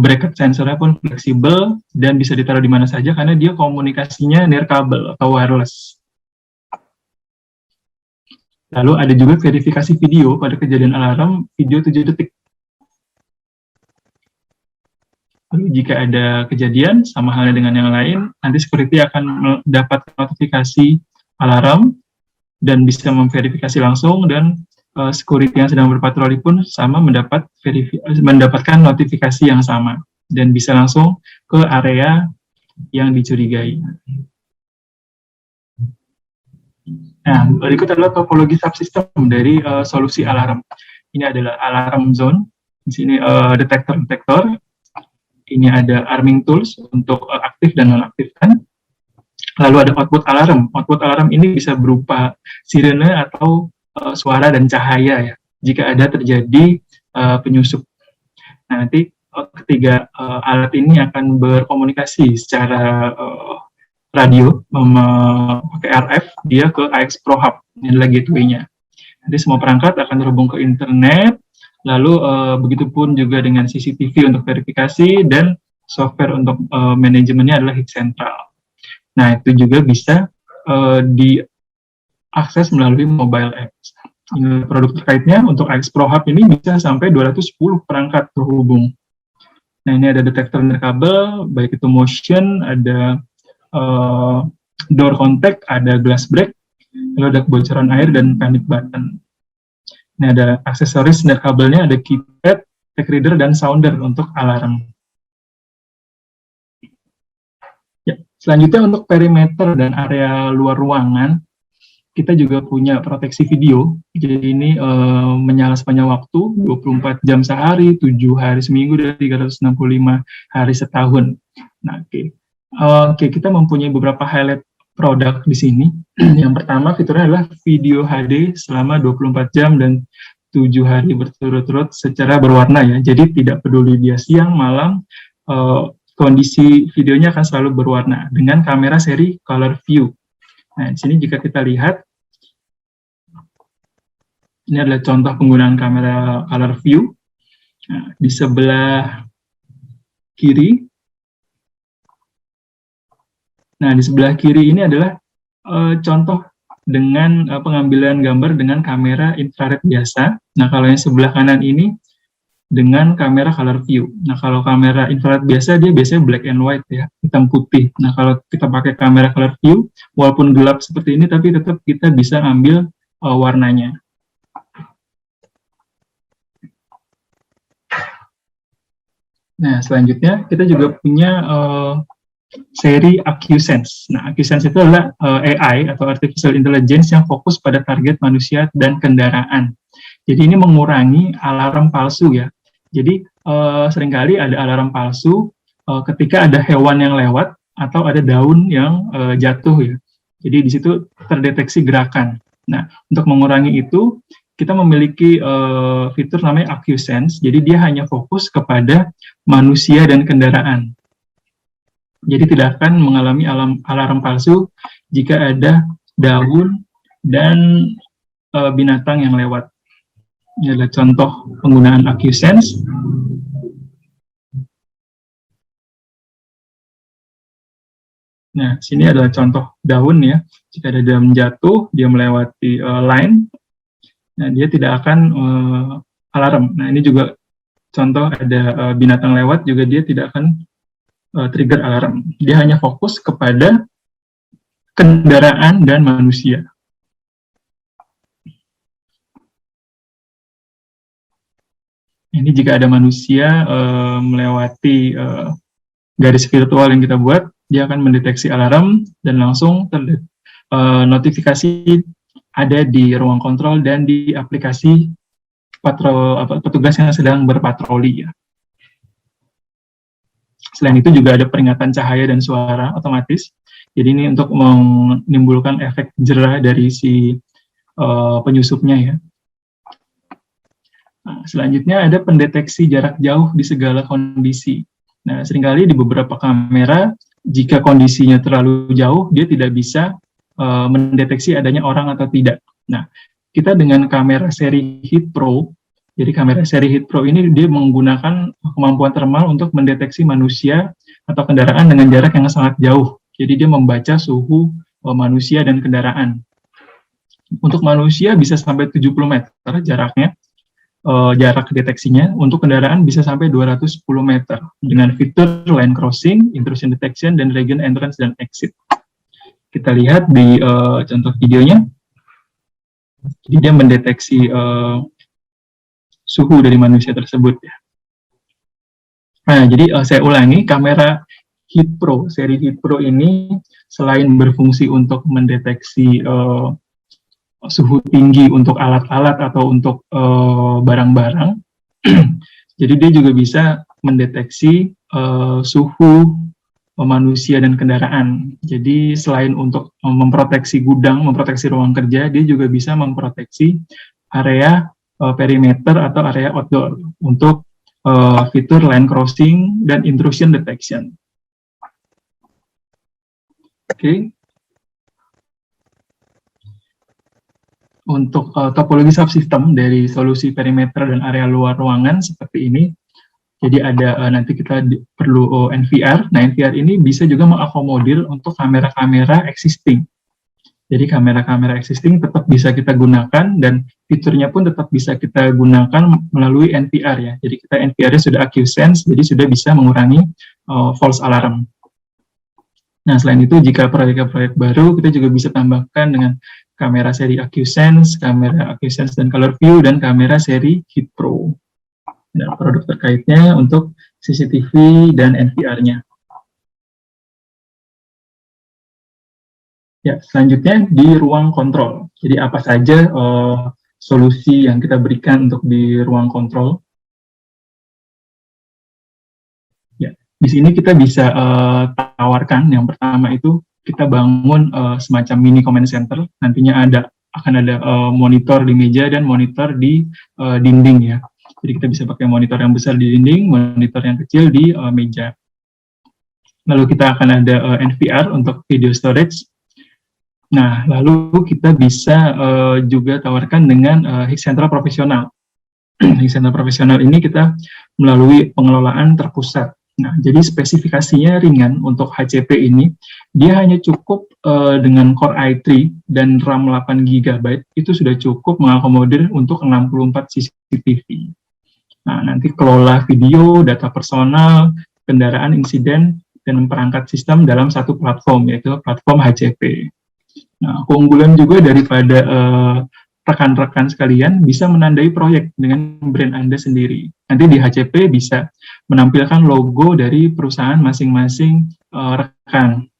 bracket sensornya pun fleksibel dan bisa ditaruh di mana saja karena dia komunikasinya nirkabel atau wireless. Lalu ada juga verifikasi video pada kejadian alarm video 7 detik. Lalu jika ada kejadian, sama halnya dengan yang lain, nanti security akan mendapat notifikasi alarm dan bisa memverifikasi langsung, dan security yang sedang berpatroli pun sama mendapatkan notifikasi yang sama dan bisa langsung ke area yang dicurigai. Nah, berikut adalah topologi subsystem dari solusi alarm. Ini adalah alarm zone. Di sini detektor-detektor. Ini ada arming tools untuk aktif dan nonaktifkan. Lalu ada output alarm. Output alarm ini bisa berupa sirene atau suara dan cahaya ya, jika ada terjadi penyusup. Nah, nanti ketiga alat ini akan berkomunikasi secara radio, pakai RF, dia ke AX Pro Hub, ini adalah gateway-nya. Nanti semua perangkat akan terhubung ke internet, lalu begitupun juga dengan CCTV untuk verifikasi, dan software untuk manajemennya adalah Hit Central. Nah, itu juga bisa diakses melalui mobile apps. Produk terkaitnya untuk AX Pro Hub ini bisa sampai 210 perangkat terhubung. Nah, ini ada detektor nirkabel, baik itu motion, ada door contact, ada glass break, lalu ada kebocoran air dan panic button. Ini ada aksesoris nirkabelnya, ada keypad, tag reader, dan sounder untuk alarm. Ya, selanjutnya untuk perimeter dan area luar ruangan, kita juga punya proteksi video. Jadi ini menyala sepanjang waktu, 24 jam sehari, 7 hari seminggu, dan 365 hari setahun. Nah, Oke, kita mempunyai beberapa highlight produk di sini. Yang pertama, fiturnya adalah video HD selama 24 jam dan 7 hari berturut-turut secara berwarna ya. Jadi tidak peduli dia siang, malam, kondisi videonya akan selalu berwarna dengan kamera seri Color View. Nah, di sini jika kita lihat, ini adalah contoh penggunaan kamera Color View. Nah, di sebelah kiri, ini adalah contoh dengan pengambilan gambar dengan kamera infrared biasa. Nah, kalau yang sebelah kanan ini dengan kamera color view. Nah, kalau kamera infrared biasa, dia biasanya black and white ya, hitam putih. Nah, kalau kita pakai kamera color view, walaupun gelap seperti ini, tapi tetap kita bisa ambil warnanya. Nah, selanjutnya kita juga punya seri AccuSense. Nah, AccuSense itu adalah AI atau Artificial Intelligence yang fokus pada target manusia dan kendaraan. Jadi ini mengurangi alarm palsu ya. Jadi seringkali ada alarm palsu ketika ada hewan yang lewat atau ada daun yang jatuh ya. Jadi di situ terdeteksi gerakan. Nah, untuk mengurangi itu kita memiliki fitur namanya AccuSense. Jadi dia hanya fokus kepada manusia dan kendaraan. Jadi tidak akan mengalami alarm palsu jika ada daun dan binatang yang lewat. Ini adalah contoh penggunaan AccuSense. Nah, sini adalah contoh daun ya. Jika ada daun jatuh, dia melewati line, nah dia tidak akan alarm. Nah, ini juga contoh ada binatang lewat, juga dia tidak akan trigger alarm. Dia hanya fokus kepada kendaraan dan manusia. Ini jika ada manusia melewati garis virtual yang kita buat, dia akan mendeteksi alarm dan langsung notifikasi ada di ruang kontrol dan di aplikasi petugas yang sedang berpatroli ya. Selain itu juga ada peringatan cahaya dan suara otomatis. Jadi ini untuk menimbulkan efek jerah dari si penyusupnya ya. Nah, selanjutnya ada pendeteksi jarak jauh di segala kondisi. Nah, seringkali di beberapa kamera, jika kondisinya terlalu jauh, dia tidak bisa mendeteksi adanya orang atau tidak. Nah, kita dengan kamera seri Hit Pro, jadi kamera seri Hit Pro ini dia menggunakan kemampuan thermal untuk mendeteksi manusia atau kendaraan dengan jarak yang sangat jauh. Jadi dia membaca suhu manusia dan kendaraan. Untuk manusia bisa sampai 70 meter jaraknya, jarak deteksinya. Untuk kendaraan bisa sampai 210 meter dengan fitur lane crossing, intrusion detection, dan region entrance dan exit. Kita lihat di contoh videonya. Jadi dia mendeteksi suhu dari manusia tersebut ya. Nah, jadi saya ulangi, kamera Hit Pro, seri Hit Pro ini selain berfungsi untuk mendeteksi suhu tinggi untuk alat-alat atau untuk barang-barang, jadi dia juga bisa mendeteksi suhu manusia dan kendaraan. Jadi selain untuk memproteksi gudang, memproteksi ruang kerja, dia juga bisa memproteksi area perimeter atau area outdoor untuk fitur lane crossing dan intrusion detection. Oke. Untuk topologi subsystem dari solusi perimeter dan area luar ruangan seperti ini. Jadi ada nanti kita perlu NVR. Nah, NVR ini bisa juga mengakomodir untuk kamera-kamera existing. Jadi kamera-kamera existing tetap bisa kita gunakan dan fiturnya pun tetap bisa kita gunakan melalui NVR ya. Jadi kita NVR-nya sudah AccuSense, jadi sudah bisa mengurangi false alarm. Nah, selain itu jika proyek-proyek baru kita juga bisa tambahkan dengan kamera seri AccuSense, kamera AccuSense dan Color View, dan kamera seri Hit Pro. Dan produk terkaitnya untuk CCTV dan NVR-nya. Ya, selanjutnya di ruang kontrol. Jadi apa saja solusi yang kita berikan untuk di ruang kontrol? Ya, di sini kita bisa tawarkan. Yang pertama itu kita bangun semacam mini command center. Nantinya akan ada monitor di meja dan monitor di dinding ya. Jadi kita bisa pakai monitor yang besar di dinding, monitor yang kecil di meja. Lalu kita akan ada NVR untuk video storage. Nah, lalu kita bisa juga tawarkan dengan heat central profesional. Heat central profesional ini kita melalui pengelolaan terpusat. Nah, jadi spesifikasinya ringan untuk HCP ini, dia hanya cukup dengan Core i3 dan RAM 8 GB, itu sudah cukup mengakomodir untuk 64 CCTV. Nah, nanti kelola video, data personal, kendaraan, insiden, dan perangkat sistem dalam satu platform, yaitu platform HCP. Nah, keunggulan juga daripada rekan-rekan sekalian bisa menandai proyek dengan brand Anda sendiri. Nanti di HCP bisa menampilkan logo dari perusahaan masing-masing rekan.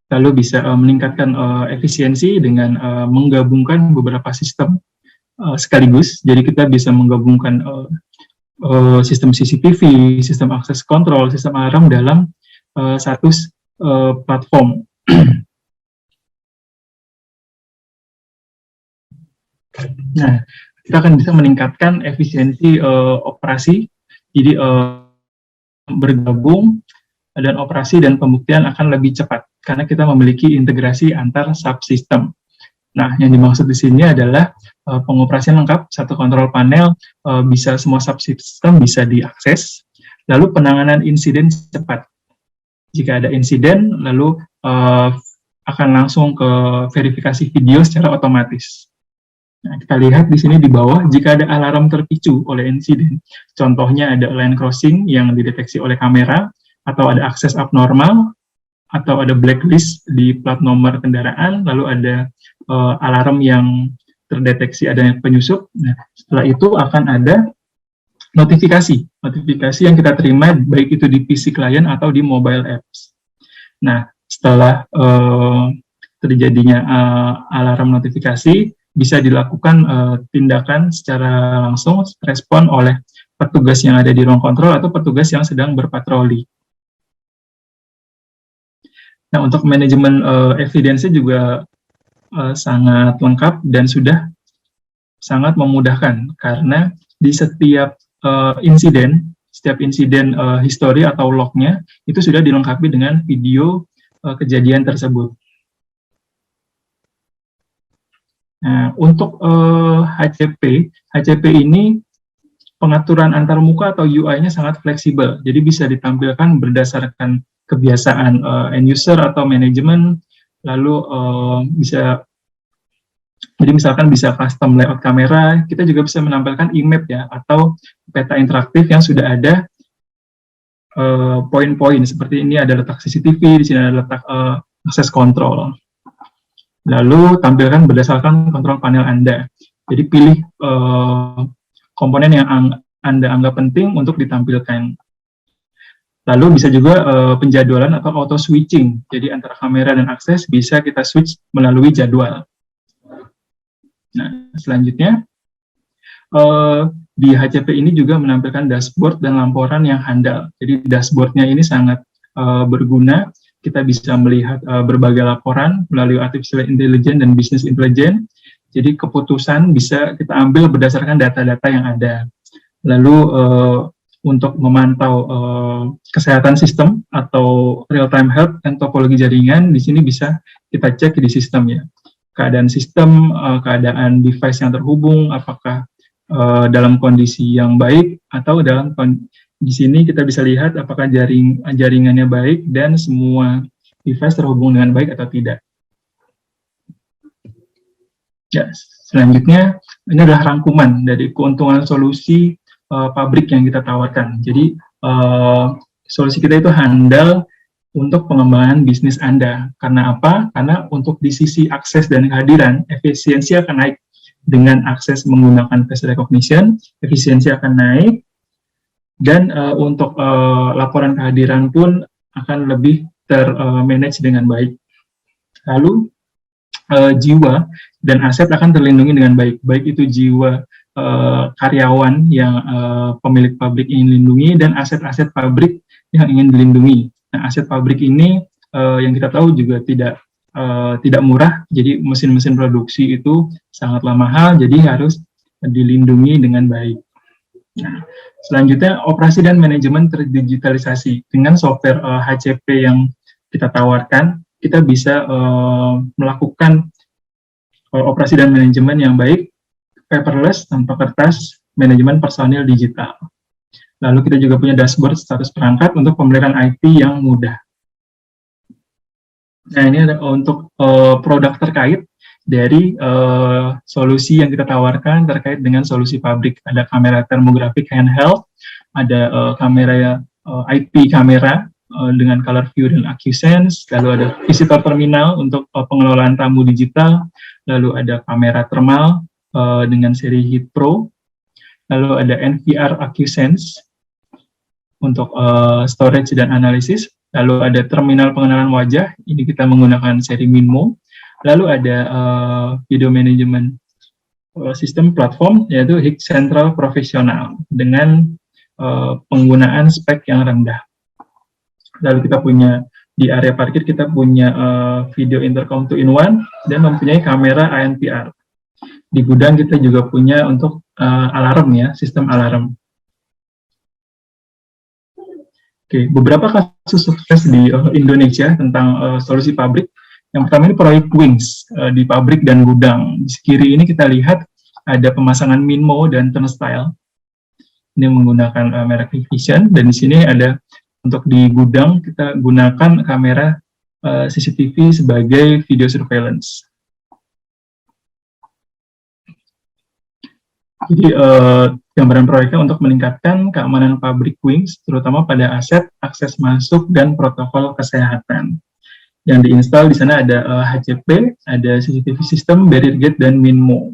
Lalu bisa meningkatkan efisiensi dengan menggabungkan beberapa sistem sekaligus. Jadi kita bisa menggabungkan sistem CCTV, sistem akses kontrol, sistem alarm dalam satu platform. Nah, kita akan bisa meningkatkan efisiensi operasi. Jadi bergabung dan operasi dan pembuktian akan lebih cepat karena kita memiliki integrasi antar subsistem. Nah, yang dimaksud di sini adalah pengoperasian lengkap, satu kontrol panel, bisa semua subsistem bisa diakses, lalu penanganan insiden cepat. Jika ada insiden, lalu akan langsung ke verifikasi video secara otomatis. Nah, kita lihat di sini di bawah, jika ada alarm terpicu oleh insiden, contohnya ada line crossing yang dideteksi oleh kamera, atau ada akses abnormal, atau ada blacklist di plat nomor kendaraan, lalu ada alarm yang terdeteksi adanya penyusup. Nah, setelah itu akan ada notifikasi yang kita terima, baik itu di PC klien atau di mobile apps. Nah, setelah terjadinya alarm notifikasi, bisa dilakukan tindakan secara langsung, respon oleh petugas yang ada di ruang kontrol atau petugas yang sedang berpatroli. Nah, untuk manajemen evidensi juga sangat lengkap dan sudah sangat memudahkan, karena di setiap insiden history atau lognya, itu sudah dilengkapi dengan video kejadian tersebut. Nah, untuk HCP ini pengaturan antar muka atau UI-nya sangat fleksibel, jadi bisa ditampilkan berdasarkan kebiasaan end user atau manajemen, lalu jadi misalkan bisa custom layout kamera, kita juga bisa menampilkan e-map ya, atau peta interaktif yang sudah ada poin-poin, seperti ini ada letak CCTV, di sini ada letak akses kontrol. Lalu tampilkan berdasarkan kontrol panel Anda. Jadi pilih komponen yang Anda anggap penting untuk ditampilkan. Lalu bisa juga penjadwalan atau auto switching. Jadi antara kamera dan akses bisa kita switch melalui jadwal. Nah, selanjutnya di HCP ini juga menampilkan dashboard dan laporan yang handal. Jadi dashboardnya ini sangat berguna. Kita bisa melihat berbagai laporan melalui artificial intelligence dan business intelligence. Jadi keputusan bisa kita ambil berdasarkan data-data yang ada. Lalu untuk memantau kesehatan sistem atau real-time health dan topologi jaringan, di sini bisa kita cek di sistem ya. Keadaan sistem, keadaan device yang terhubung, apakah dalam kondisi yang baik atau di sini kita bisa lihat apakah jaringannya baik dan semua device terhubung dengan baik atau tidak. Ya, selanjutnya ini adalah rangkuman dari keuntungan solusi pabrik yang kita tawarkan. Jadi solusi kita itu handal untuk pengembangan bisnis Anda. Karena apa? Karena untuk di sisi akses dan kehadiran, efisiensi akan naik. Dengan akses menggunakan face recognition, efisiensi akan naik. Dan untuk laporan kehadiran pun akan lebih termanage dengan baik. Lalu jiwa dan aset akan terlindungi dengan baik. Baik itu jiwa karyawan yang pemilik pabrik ingin lindungi dan aset-aset pabrik yang ingin dilindungi. Nah, aset pabrik ini yang kita tahu juga tidak murah. Jadi mesin-mesin produksi itu sangatlah mahal. Jadi harus dilindungi dengan baik. Nah, selanjutnya operasi dan manajemen terdigitalisasi. Dengan software HCP yang kita tawarkan, kita bisa melakukan operasi dan manajemen yang baik, paperless, tanpa kertas, manajemen personil digital. Lalu kita juga punya dashboard status perangkat untuk pemeliharaan IT yang mudah. Nah, ini ada untuk produk terkait dari solusi yang kita tawarkan terkait dengan solusi pabrik. Ada kamera termografik handheld, ada kamera IP kamera dengan color view dan AccuSense, lalu ada visitor terminal untuk pengelolaan tamu digital, lalu ada kamera thermal dengan seri Heat Pro, lalu ada NVR AccuSense untuk storage dan analisis, lalu ada terminal pengenalan wajah, ini kita menggunakan seri Minmo, lalu ada video management sistem platform, yaitu HIG Central Profesional, dengan penggunaan spek yang rendah. Lalu kita punya, di area parkir kita punya video intercom 2-in-1, dan mempunyai kamera ANPR. Di gudang kita juga punya untuk alarm ya, sistem alarm. Oke, beberapa kasus sukses di Indonesia tentang solusi pabrik. Yang pertama ini proyek Wings di pabrik dan gudang. Di kiri ini kita lihat ada pemasangan Minmo dan Turnstile. Ini menggunakan merek Vision, dan di sini ada untuk di gudang kita gunakan kamera CCTV sebagai video surveillance. Jadi gambaran proyeknya untuk meningkatkan keamanan pabrik Wings, terutama pada aset, akses masuk, dan protokol kesehatan. Yang diinstal di sana ada HCP, ada CCTV system, barrier gate, dan Minmo.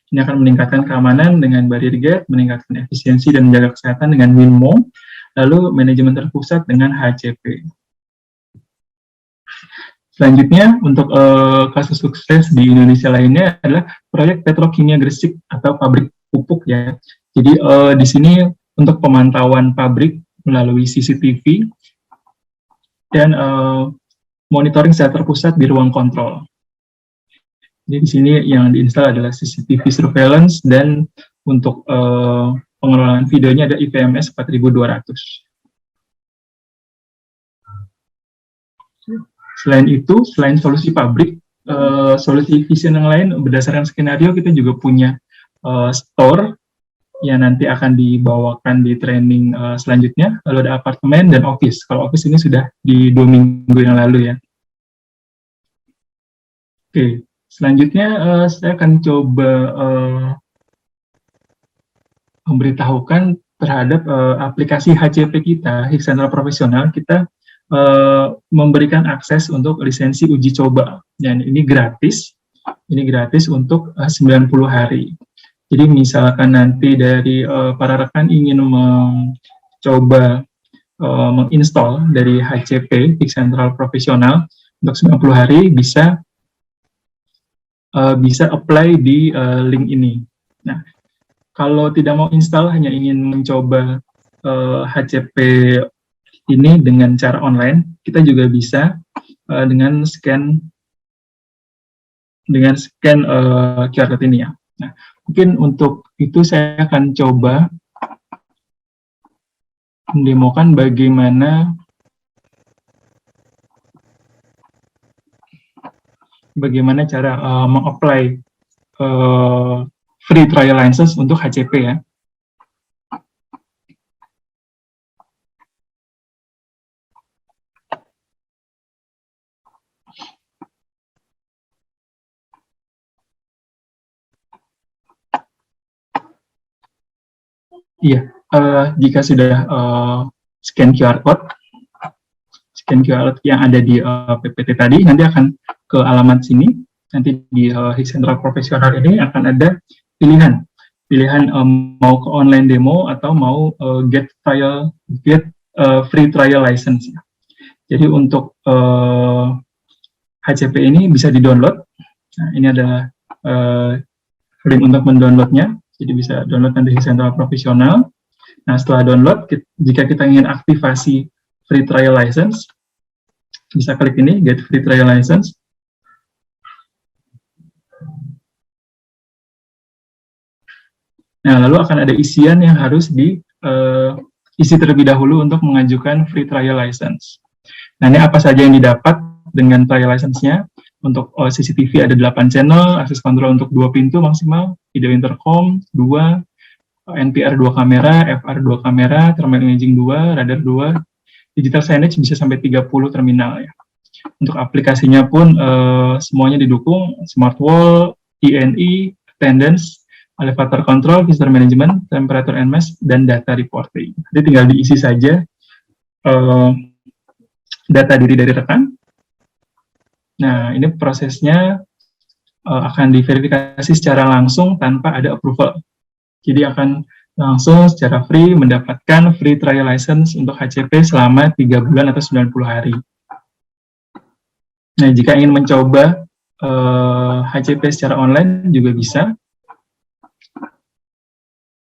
Ini akan meningkatkan keamanan dengan barrier gate, meningkatkan efisiensi dan menjaga kesehatan dengan Minmo, lalu manajemen terpusat dengan HCP. Selanjutnya, untuk kasus sukses di Indonesia lainnya adalah proyek Petrokimia Gresik atau pabrik pupuk ya. Jadi di sini untuk pemantauan pabrik melalui CCTV dan monitoring secara terpusat di ruang kontrol. Jadi di sini yang diinstal adalah CCTV surveillance, dan untuk pengelolaan videonya ada IPMS 4200. Selain itu, selain solusi pabrik, solusi vision yang lain berdasarkan skenario kita juga punya store yang nanti akan dibawakan di training selanjutnya. Lalu ada apartemen dan office. Kalau office ini sudah di 2 minggu yang lalu ya. Oke, selanjutnya saya akan coba memberitahukan terhadap aplikasi HCP kita, HIG Central Profesional. Kita memberikan akses untuk lisensi uji coba, dan ini gratis untuk 90 hari. Jadi misalkan nanti dari para rekan ingin mencoba menginstall dari HCP, HIG Central Profesional, untuk 90 hari bisa apply di link ini. Nah, kalau tidak mau install, hanya ingin mencoba HCP ini dengan cara online, kita juga bisa dengan scan QR code ini ya. Nah, mungkin untuk itu saya akan coba mendemokan bagaimana cara mengapply free trial license untuk HCP ya. Iya, jika sudah scan QR code yang ada di PPT tadi, nanti akan ke alamat sini. Nanti di HIG Central Profesional ini akan ada pilihan mau ke online demo atau mau get free trial license. Jadi untuk HCP ini bisa di-download. Nah, ini adalah link untuk mendownloadnya. Jadi bisa download dari Central Profesional. Nah, setelah download, jika kita ingin aktivasi free trial license, bisa klik ini, get free trial license. Nah, lalu akan ada isian yang harus diisi terlebih dahulu untuk mengajukan free trial license. Nah, ini apa saja yang didapat dengan trial license-nya. Untuk CCTV ada 8 channel, akses kontrol untuk 2 pintu maksimal, video intercom 2, NPR 2 kamera, FR 2 kamera, thermal imaging 2, radar 2, digital signage bisa sampai 30 terminal ya. Untuk aplikasinya pun semuanya didukung, Smart Wall, INI, Attendance, Elevator Control, Visitor Management, Temperature and Mass, dan Data Reporting. Jadi tinggal diisi saja data diri dari rekan. Nah, ini prosesnya akan diverifikasi secara langsung tanpa ada approval. Jadi akan langsung secara free mendapatkan free trial license untuk HCP selama 3 bulan atau 90 hari. Nah, jika ingin mencoba HCP secara online juga bisa.